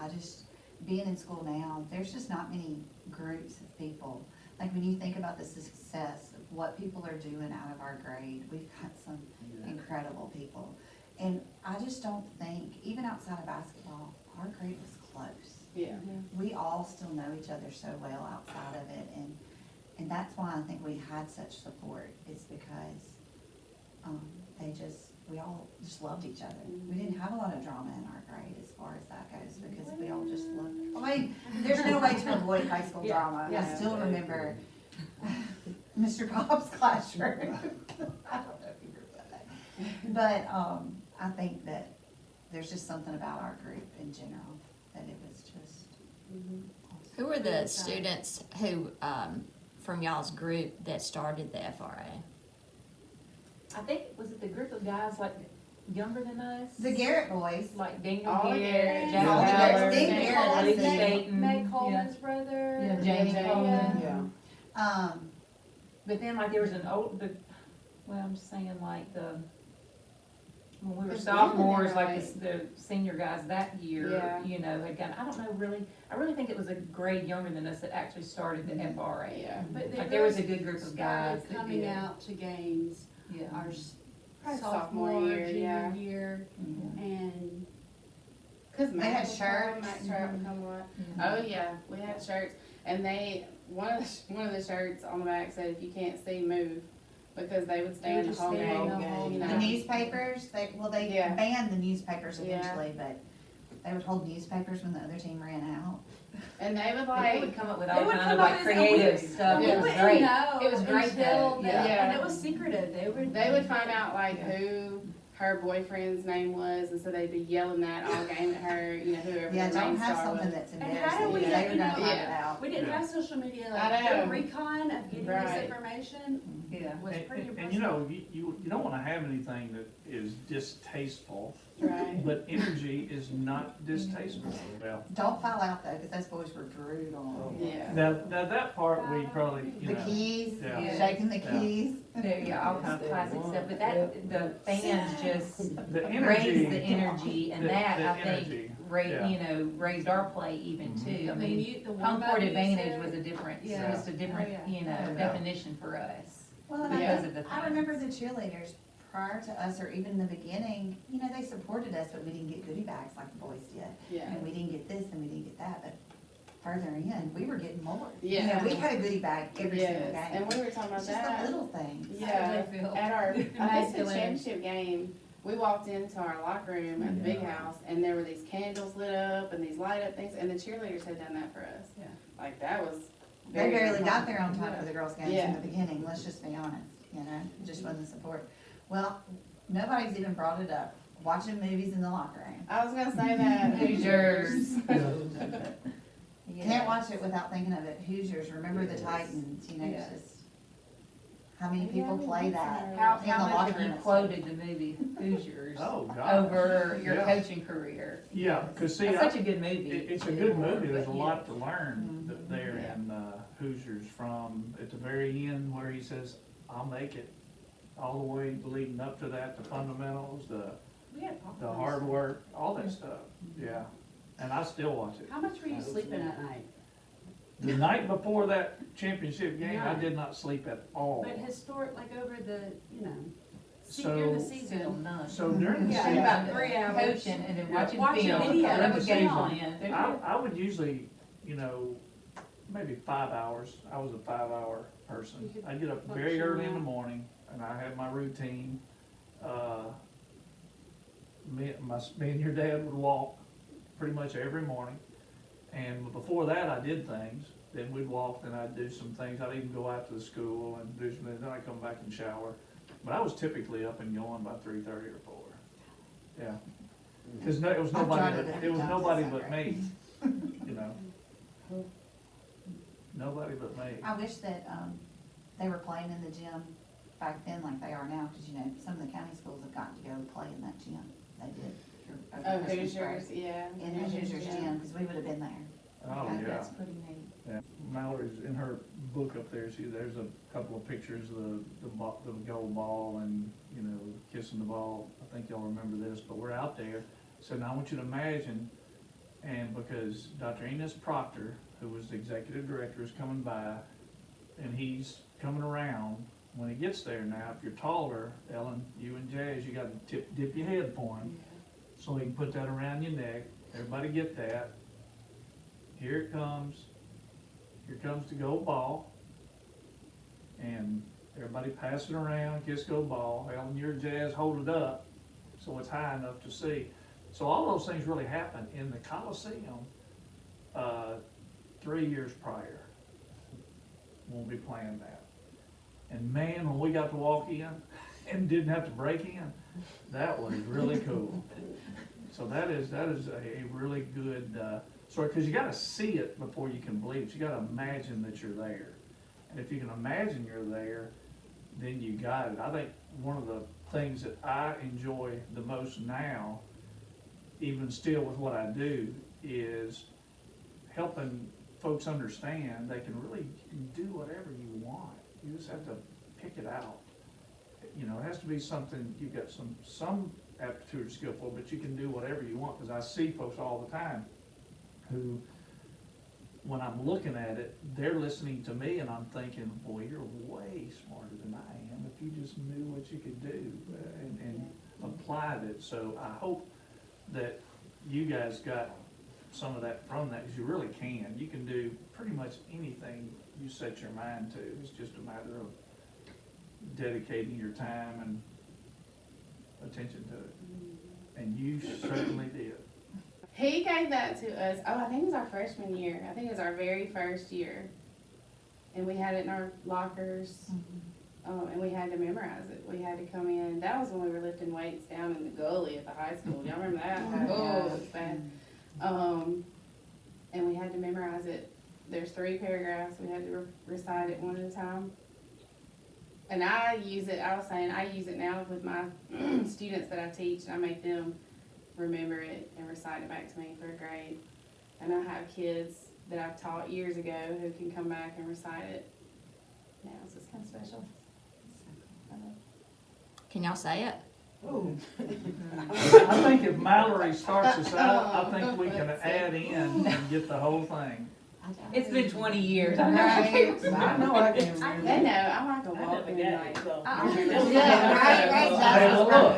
being in school now, there's just not many groups of people. Like when you think about the success of what people are doing out of our grade, we've got some incredible people. And I just don't think, even outside of basketball, our grade was close. Yeah. We all still know each other so well outside of it, and that's why I think we had such support, is because, we all just loved each other. We didn't have a lot of drama in our grade as far as that goes, because we all just loved, I mean, there's no way to avoid high school Yeah, drama. I yeah. still remember Mr. Cobb's classroom. I don't know if you remember that. But, I think that there's just something about our group in general, that it was just. Who were the students who, from y'all's group that started the FRA? I think, was it the group of guys like younger than us? The Garrett boys, Like Daniel All the Garrett, Garretts. Jack All the Garretts. Ballard, Dave Luke Garrett, that's it. Staten, Meg yeah. Coleman's brother. Yeah, Jamie Yeah. Coleman. Yeah. But then like there was an I'm just saying like when we were Because sophomores, they're like the senior guys that year, Yeah. you know, had gone, I don't know really, I really think it was a grade younger than us that actually started the FRA. Yeah. But they Like there was a really good group of guys started that coming did. out to games Yeah. our Probably sophomore, year, yeah. junior year, and Cause They Matt had would come, shirts. Matt Trout would come a lot. Mhm. Oh yeah, we had shirts, and one of the shirts on the back said, "If you can't see, move," because they would stay They in the would just home stay in game. the home you the know. newspapers, they Yeah. banned the newspapers Yeah. eventually, but they would hold newspapers when the other team ran out. And they would They would like, come up with They all would kinds come of up like with- creative and stuff. we It was wouldn't great. know It was great until though, they- yeah. and it was secretive. they would find out like Yeah. who her boyfriend's name was, and so they'd be yelling that all game at her, you know, whoever Yeah, the don't main have star something was. that's And how embarrassing, do we they get, were you gonna know, find it Yeah. out. We didn't Yeah. have social media, I like know. the recon of getting Right. this information Yeah. was pretty impressive. And you know, you don't wanna have anything that is distasteful, Right. but energy is not distasteful. Well, Don't foul out though, because those boys were brutal. Yeah. now that part we probably, you The know. keys, Yeah. shaking the Yeah. keys. Yeah, all kinds of classic stuff, but the fans just The raised energy. the energy, and the- that, the I think, energy, raised, yeah. raised our play even too. I The mean, the home warm-up court advantage music. was a different, Yeah. just a different, Oh, yeah. Yeah. definition for us. Well, and Yeah. Because of the I remember the fans. cheerleaders prior to us, or even in the beginning, they supported us, but we didn't get goodie bags like the boys did. Yeah. And we didn't get this and we didn't get that, but further in, we were getting more. Yeah. We had a goodie bag every single Yes, game. and we were talking about It's just the that. little things. Yeah, How did they feel? at our, I think the Masculine. championship game, we walked into our locker room at the big house, and there were these candles lit up and these light up things, and the cheerleaders had done that for us. Yeah. Like, that was They very barely got important. there on time for the girls' games in Yeah. the beginning, let's just be honest, it just wasn't support. Well, nobody's even brought it up, watching movies in the locker room. I was gonna say that. Hoosiers. Can't watch it without thinking of it, Hoosiers, remember the Yes. Titans, it's Yes. just, how many Yeah, people we play did that? some How, In the how much locker have you room. quoted the movie Hoosiers Oh, God. over your Yeah. coaching career? Yeah, cause see, It's such a good movie. it's a good movie, there's a But lot to learn there Yeah. in Hoosiers, from at the very end where he says, "I'll make it," all the way leading up to that, the fundamentals, We had the popcorn. hard work, all that stuff, yeah. And I still watch it. How much were you sleeping at night? The night before that championship game, I Yeah. did not sleep at all. But historic, like over the, during the So, Still season. none. so during the Yeah, season, about 3 hours. Coaching and then Yeah. watching Watching film. video, that was occasionally. on. I would usually, maybe 5 hours. I was a 5-hour person. You could I'd get up very function early in the around. morning, and I had my routine. Me and your dad would walk pretty much every morning. And before that, I did things. Then we'd walk, then I'd do some things. I'd even go out to the school and do some, then I'd come back and shower. But I was typically up and going by 3:30 or 4. Yeah. Cause it was I've nobody tried but, it it was every time nobody since but that me, you know. Nobody but me. I wish that, they were playing in the gym back then like they are now, cause some of the county schools have gotten to go play in that gym, they did. over Oh, Christmas break. Hoosiers, yeah. In the Hoosiers gym, cause we would've been there. Oh, Okay, yeah. That's pretty neat. Yeah, Mallory's in her book up there, there's a couple of pictures of the gold ball and, you know, kissing the ball. I think y'all remember this, but we're out there. So now I want you to imagine, and because Dr. Enos Proctor, who was the executive director, is coming by, and he's coming around. When he gets there now, if you're taller, Ellen, you and Jazz, you gotta dip your head for him, so he can put that around your neck. Everybody get that. Here it comes. Here comes the gold ball. And everybody pass it around, kiss gold ball. Ellen, your Jazz, hold it up so it's high enough to see. So all those things really happened in the Coliseum 3 years prior. We'll be playing that. And man, when we got to walk in and didn't have to break in, that was really cool. So that is a really good story, because you gotta see it before you can believe it. You gotta imagine that you're there. And if you can imagine you're there, then you got it. I think one of the things that I enjoy the most now, even still with what I do, is helping folks understand they can really do whatever you want. You just have to pick it out. You know, it has to be something you've got some aptitude or skill for, but you can do whatever you want. Because I see folks all the time who, when I'm looking at it, they're listening to me and I'm thinking, boy, you're way smarter than I am if you just knew what you could do and applied it. So I hope that you guys got some of that from that, because you really can. You can do pretty much anything you set your mind to. It's just a matter of dedicating your time and attention to it. And you certainly did. He gave that to us, I think it was our freshman year. I think it was our very first year. And we had it in our lockers, and we had to memorize it. We had to come in. That was when we were lifting weights down in the gully at the high school. Y'all remember that? Oh, it was bad. And we had to memorize it. There's 3 paragraphs. We had to recite it one at a time. And I use it now with my students that I teach. I make them remember it and recite it back to me for a grade. And I have kids that I've taught years ago who can come back and recite it now, so it's kind of special. Can y'all say it? Ooh. I think if Mallory starts us out, I think we can add in and get the whole thing. It's been 20 years. I know I can They remember. know, I'm like a I never walking got like. it, so. Hey, well, look,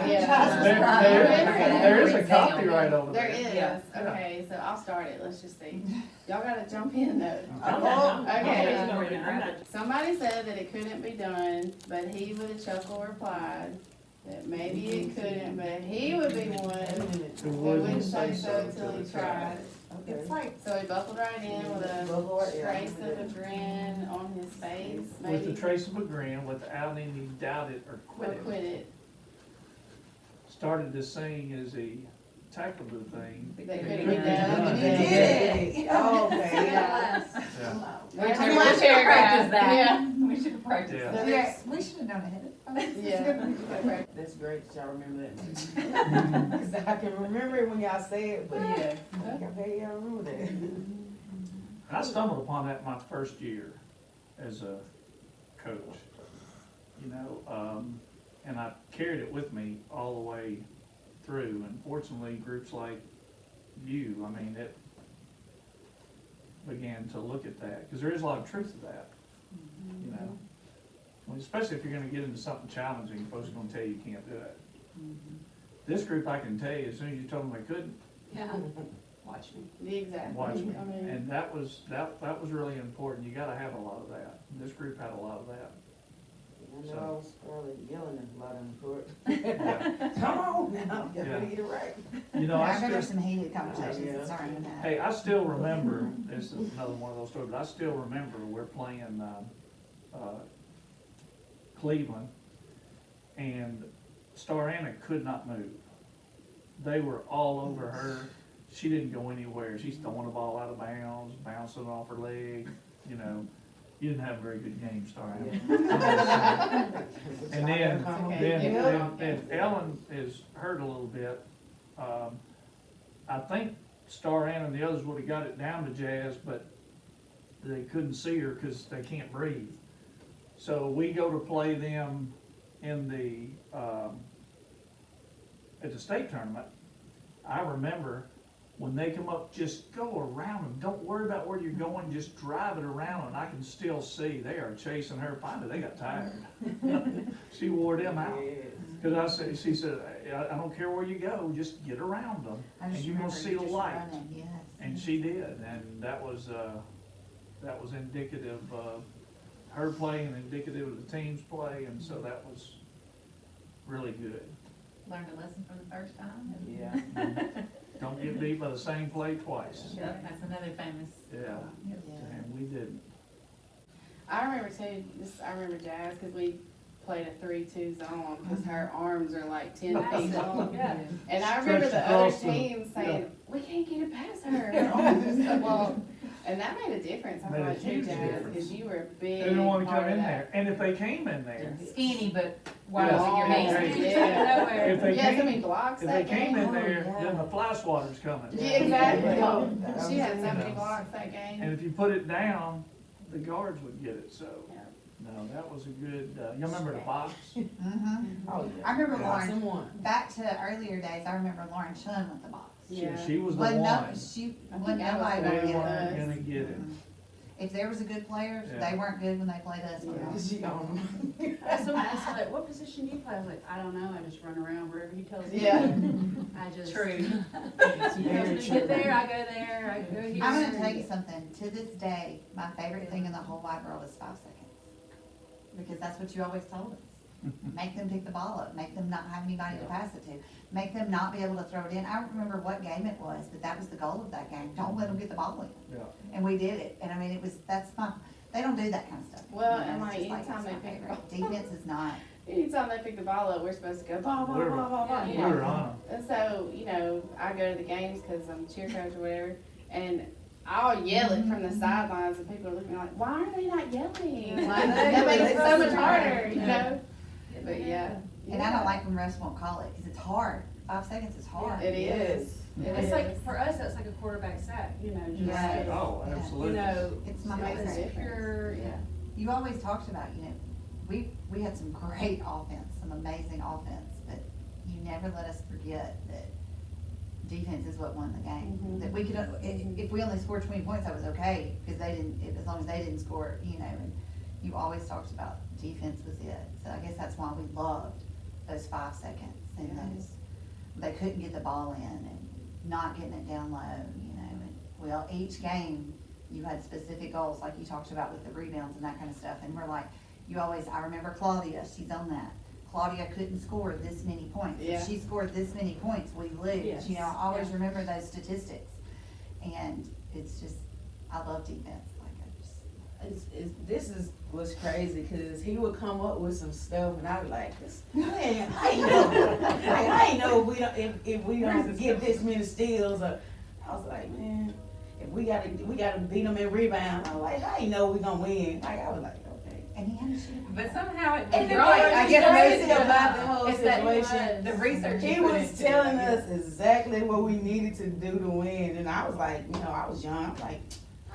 there is a copyright over There there. is, Yeah. okay, so I'll start it, let's just see. Y'all gotta jump in though. Okay. Okay. Somebody said that it couldn't be done, but he with a chuckle replied that maybe it couldn't, but he would be one that wouldn't say so till he tried. Okay. like, So he buckled right in with a Buckled right in. trace of a grin on his face, With the maybe. trace of a grin, without any doubt it or Or quit it. quit it. Started to sing as he tackled the thing. They couldn't Couldn't get get done. done. Did it? Oh, okay. Yeah. Yeah. There's We your should have paragraph. practiced that. Yeah. We should have practiced Yeah. So yeah, there's- we should have known ahead of Yeah. That's great that y'all remember that. Cause I can remember it when y'all say it, but yeah, okay, y'all remember that. I stumbled upon that my first year as a coach, you know, and I carried it with me all the way through. And fortunately, groups like you, I mean, it began to look at that, because there is a lot of truth to that, you know. Well, especially if you're gonna get into something challenging, folks are gonna tell you can't do it. This group, I can tell you, as soon as you told them they couldn't, Yeah. Watch me. Exactly. watch me. I mean, And that was really important. You gotta have a lot of that. This group had a lot of that. I know I was probably yelling at a lot in the court. Yeah. Come on now, you Yeah. better get it right. You know, I bet I there's still, some heated conversations Yeah. surrounding that. hey, I still remember, this is another one of those stories, but I still remember we're playing, Cleveland, and Star Anna could not move. They were all over her. She didn't go anywhere. She's throwing the ball out of bounds, bouncing off her leg, you know. You didn't have a very good game, Star Anna. And then, then Ellen is hurt a little bit. I think Star Ann and the others would've got it down to Jazz, but they couldn't see her because they can't breathe. So we go to play them in at the state tournament. I remember when they come up, just go around them. Don't worry about where you're going, just drive it around, and I can still see they are chasing her. Finally, they got tired. She wore them out. Because she said, I don't care where you go, just get around them, I and just you're gonna remember see you the just light. running, yes. And she did, and that was indicative of her play and indicative of the team's play, and so that was really good. Learned a lesson for the first time. and- Yeah. Don't get beat by the same play twice. Yep, that's another famous. Yeah, and we didn't. I remember too, I remember Jazz, cause we played a 3-2 zone, cause her arms are like 10 feet long. Yeah. And I remember Stretched the other across the- teams saying, we can't get it past her, her arms are so long. And that made a difference, I Made a thought, too, huge Jazz, difference. cause you were a They big didn't wanna part come of in that. there, and if they came in there, Skinny, but wide Yeah. in your Long, hand. yeah. Nowhere. if they Yeah, so many came, blocks if that they came game. in there, yeah. then the fly swatter's coming. Yeah, exactly. That She had so you many know. blocks that game. And if you put it down, the guards would get it, so. Yeah. No, that was a good, you remember the box? Mm-hmm. Oh, yeah. I remember Box Lauren, and one. back to earlier days, I remember Lauren Chun with the box. Yeah. She was the Wasn't no- one. I She, think wasn't that was nobody the gonna They get one. it. weren't gonna get it. If there was a good player, Yeah. they weren't good when they played us. you know. She on Someone asked me, like, what position do you play? I was like, I don't know, I just run around wherever he tells me. Yeah. I just. True. He tells me to get there, I go there, I go here. I'm gonna tell you something, to this day, my favorite thing in the whole wide world is 5 seconds. Because that's what you always told us. Make them pick the ball up, make them not have anybody to pass it to, make them not be able to throw it in. I don't remember what game it was, but that was the goal of that game, don't let them get the ball in. Yeah. And we did it, and I mean, that's my, they don't do that kind of stuff. Well, You know, and it's like, just anytime that's they my pick favorite. the ball- Defense is not. Anytime they pick the ball up, we're supposed to go blah, blah, blah, blah, blah. We were on And so, you know, I go to the games because I'm cheer coach or whatever, and I'll yell it from the sidelines, and people are looking like, why are they not yelling? Like, that makes it so much harder, you know? But yeah. And I don't like when refs won't call it, cause it's hard. 5 seconds is hard. It is. It It's is. like, for us, that's like a quarterback sack, you know, just, Right. Oh, Yeah. absolutely. you know, It's my Makes a favorite. difference. pure, yeah. You always talked about, you know, we had some great offense, some amazing offense, but you never let us forget that defense is what won the game. Mhm. That we could, if we only scored 20 points, that was okay, because they didn't, as long as they didn't score, you know, and you always talked about defense was it. So I guess that's why we loved those 5 seconds and Yeah. those, they couldn't get the ball in and not getting it down low, you know, and well, each game, you had specific goals, like you talked about with the rebounds and that kind of stuff, and we're like, you always, I remember Claudia, she's on that. Claudia couldn't score this many points. Yeah. If she scored this many points, we lose. Yes. You know, I always Yeah. remember those statistics. And it's just, I love defense, like I just, This is what's crazy, cause he would come up with some stuff and I was like, man, I ain't know. Like, I ain't know if we don't get this many steals or, I was like, man, if we gotta beat them in rebound. I was like, I ain't know we gonna win. Like, I was like, okay. and he had a shoot. But somehow it And was the right. part I that's guess crazy most of about the whole it's that situation, the research. He put was into telling it. us exactly what we needed to do to win, and I was like, you know, I was young, I'm like,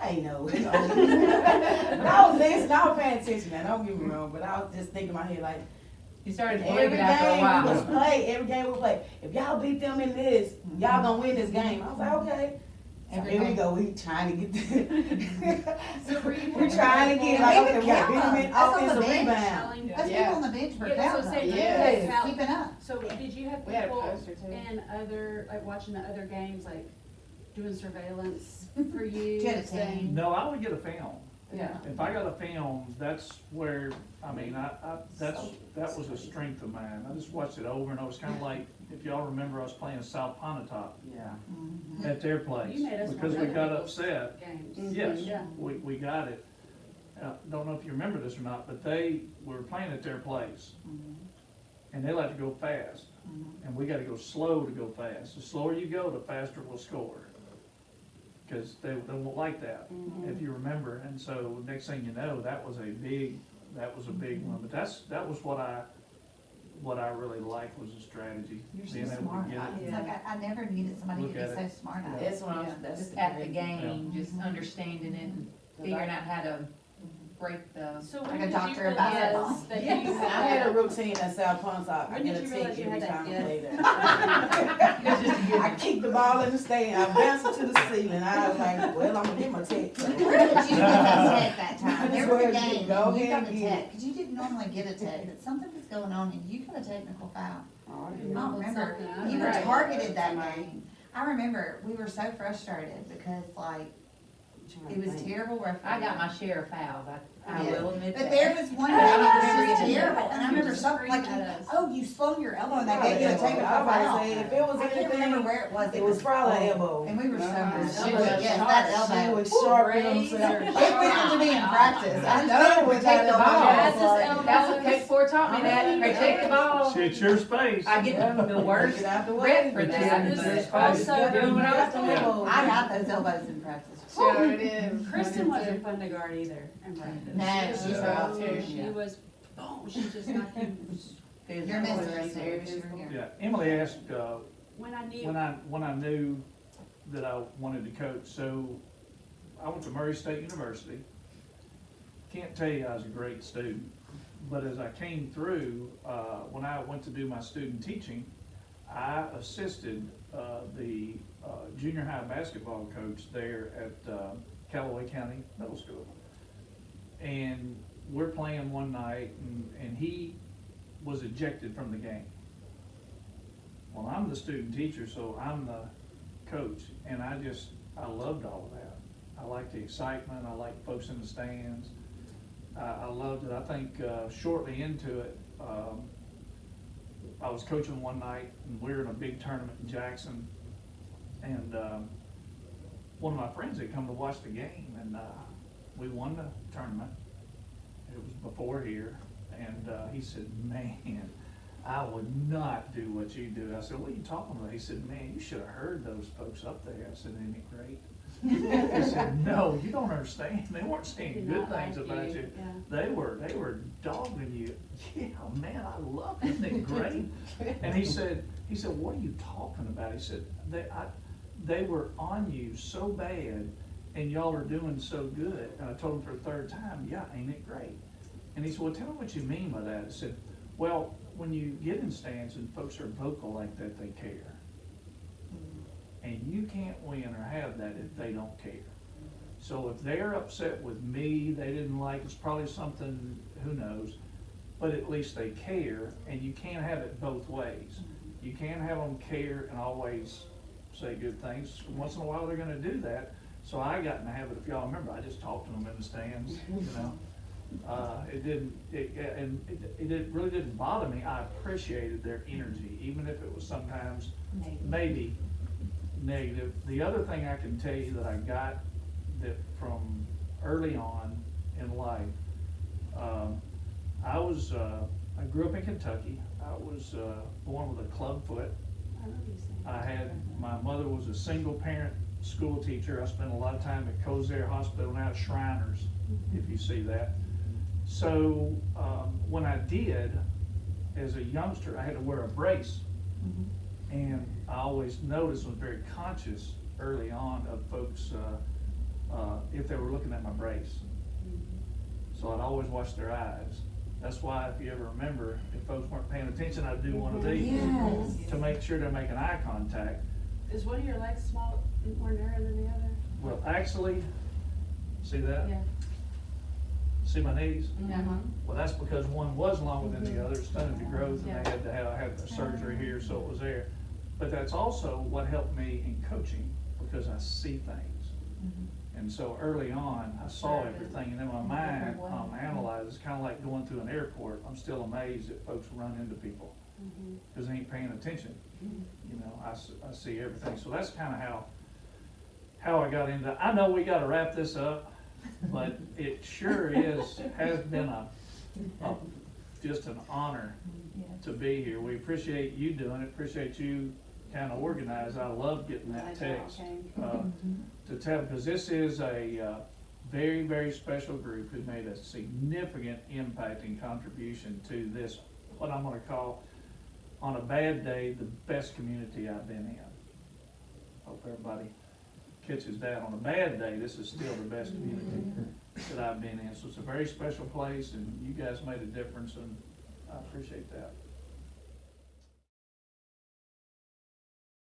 I ain't know. But I was listening, I was paying attention now, don't get me wrong, but I was just thinking in my head like, You started to every believe it after a game we while. was play, every game we play, if y'all beat them in this, y'all gonna win this game. I was like, okay. So Every here we game. go, we trying to get the, So were you? we're trying to get And like, we okay, would we're count beating them in them. Us on the offensive bench. rebound. Telling- Those Yeah. people on the bench were Yeah, that's what I'm counting saying. them. Yeah. Yes. Keeping up. So did you have We had a people poster too. in other, like watching the other games, like doing surveillance for you? You had a saying- team. No, I would get a film. Yeah. If I got a film, that's where, I mean, that was a strength of mine. I just watched it over and over. It's kinda like, if y'all remember us playing South Pontotoc Yeah. Mhm. at their place. You made us Because watch we other got people's upset. Games. Mhm. Yes, Yeah. we got it. Don't know if you remember this or not, but we were playing at their place. Mhm. And they like to go fast. Mhm. And we gotta go slow to go fast. The slower you go, the faster we'll score. Cause they won't like that, Mhm. if you remember. And so next thing you know, that was a big one. But that was what I what I really liked was the strategy. You're so being able to smart. get it. It's like, I never needed somebody to Look be at so it. smart at it. That's what I'm, that's Just the at the great- game, just Mhm. understanding it and figuring out how to break the. So Like when a did doctor you of basketball. realize that Yes. you I had a had routine at South Ponce, I When get did a you tick realize you every had that time I gift? play there. I kick the ball in the stand, I bounce it to the ceiling, I was like, well, I'm gonna get my tick. Where did you get the tech that time? I There just was a wanted to game, go and you ahead got a and get tech, cause you didn't normally get a tech, but something was going on and you got a technical foul. Oh, I yeah. don't remember, Something. you were Right. targeted that game. I remember, we were so frustrated because like, it was terrible refereeing. I got my share of fouls, I Yeah. will admit that. But there was one game I that remember was it. just terrible, and I remember just something like, screamed at us. oh, you slung your elbow and they Probably gave you a elbow. technical I was about to foul. say, if it was I can't remember anything, where it was. it was probably elbow. And we were so Uh-huh. nervous. She was Yes, sharp. that She elbow. was sharp in them Razor scissors. It went into me in practice. I know with with that that elbow. Jazz elbow. is elbow. That's what Coach Ford taught me that, they take the ball. It's your space. I get the worst Get out the way. rep for But that. This but is I was also doing what I was got the doing. elbow. I got those elbows in practice. Sure it is. Kristen wasn't fun to guard either in practice. No, She she's was rough so- too. She was, boom, she just knocked him. You're missing serious. Yeah, Emily asked, When I knew, when I knew that I wanted to coach, so I went to Murray State University. Can't tell you I was a great student, but as I came through, when I went to do my student teaching, I assisted the junior high basketball coach there at Callaway County Middle School. And we're playing one night, and he was ejected from the game. Well, I'm the student teacher, so I'm the coach, and I loved all of that. I liked the excitement, I liked folks in the stands. I loved it. I think shortly into it, I was coaching one night, and we were in a big tournament in Jackson, and one of my friends had come to watch the game, and we won the tournament. It was before here, and he said, man, I would not do what you do. I said, what are you talking about? He said, man, you should have heard those folks up there. I said, ain't it great? He said, no, you don't understand. They weren't saying did good not things like about you. Yeah. They were dogging you. Yeah, man, I love it. Isn't it great? And he said, what are you talking about? He said, they were on you so bad, and y'all are doing so good. And I told him for the third time, yeah, ain't it great? And he said, well, tell me what you mean by that. I said, well, when you get in stands and folks are vocal like that, they care. And you can't win or have that if they don't care. So if they're upset with me, they didn't like, it's probably something, who knows, but at least they care, and you can't have it both ways. You can't have them care and always say good things. Once in a while, they're gonna do that. So I got in the habit, if y'all remember, I just talked to them in the stands, you know. It really didn't bother me. I appreciated their energy, even if it was sometimes maybe negative. The other thing I can tell you that I got that from early on in life, I grew up in Kentucky. I was born with a club foot. I remember you saying. My mother was a single parent school teacher. I spent a lot of time at Cozaire Hospital, now it's Shriners, if you see that. So when I did, as a youngster, I had to wear a brace. And I always noticed, was very conscious early on of folks, if they were looking at my brace. So I'd always watch their eyes. That's why, if you ever remember, if folks weren't paying attention, I'd do one of these Yes. to make sure they're making eye contact. Is one of your legs small, more narrow than the other? Well, actually, see that? Yeah. See my knees? Uh-huh. Well, that's because one was longer than the other, stunted the growth, and they had to have the surgery here, so it was there. But that's also what helped me in coaching, because I see things. And so early on, I saw everything, and then my mind analyzes, kind of like going through an airport. I'm still amazed that folks run into people, because they ain't paying attention. You know, I see everything. So that's kind of how I got into, I know we gotta wrap this up, but it sure has been just an honor to be here. We appreciate you doing it, appreciate you kind of organized. I love getting that text to tell, because this is a very, very special group who made a significant impact and contribution to this, what I'm gonna call on a bad day, the best community I've been in. Hope everybody catches that. On a bad day, this is still the best community that I've been in. So it's a very special place, and you guys made a difference, and I appreciate that.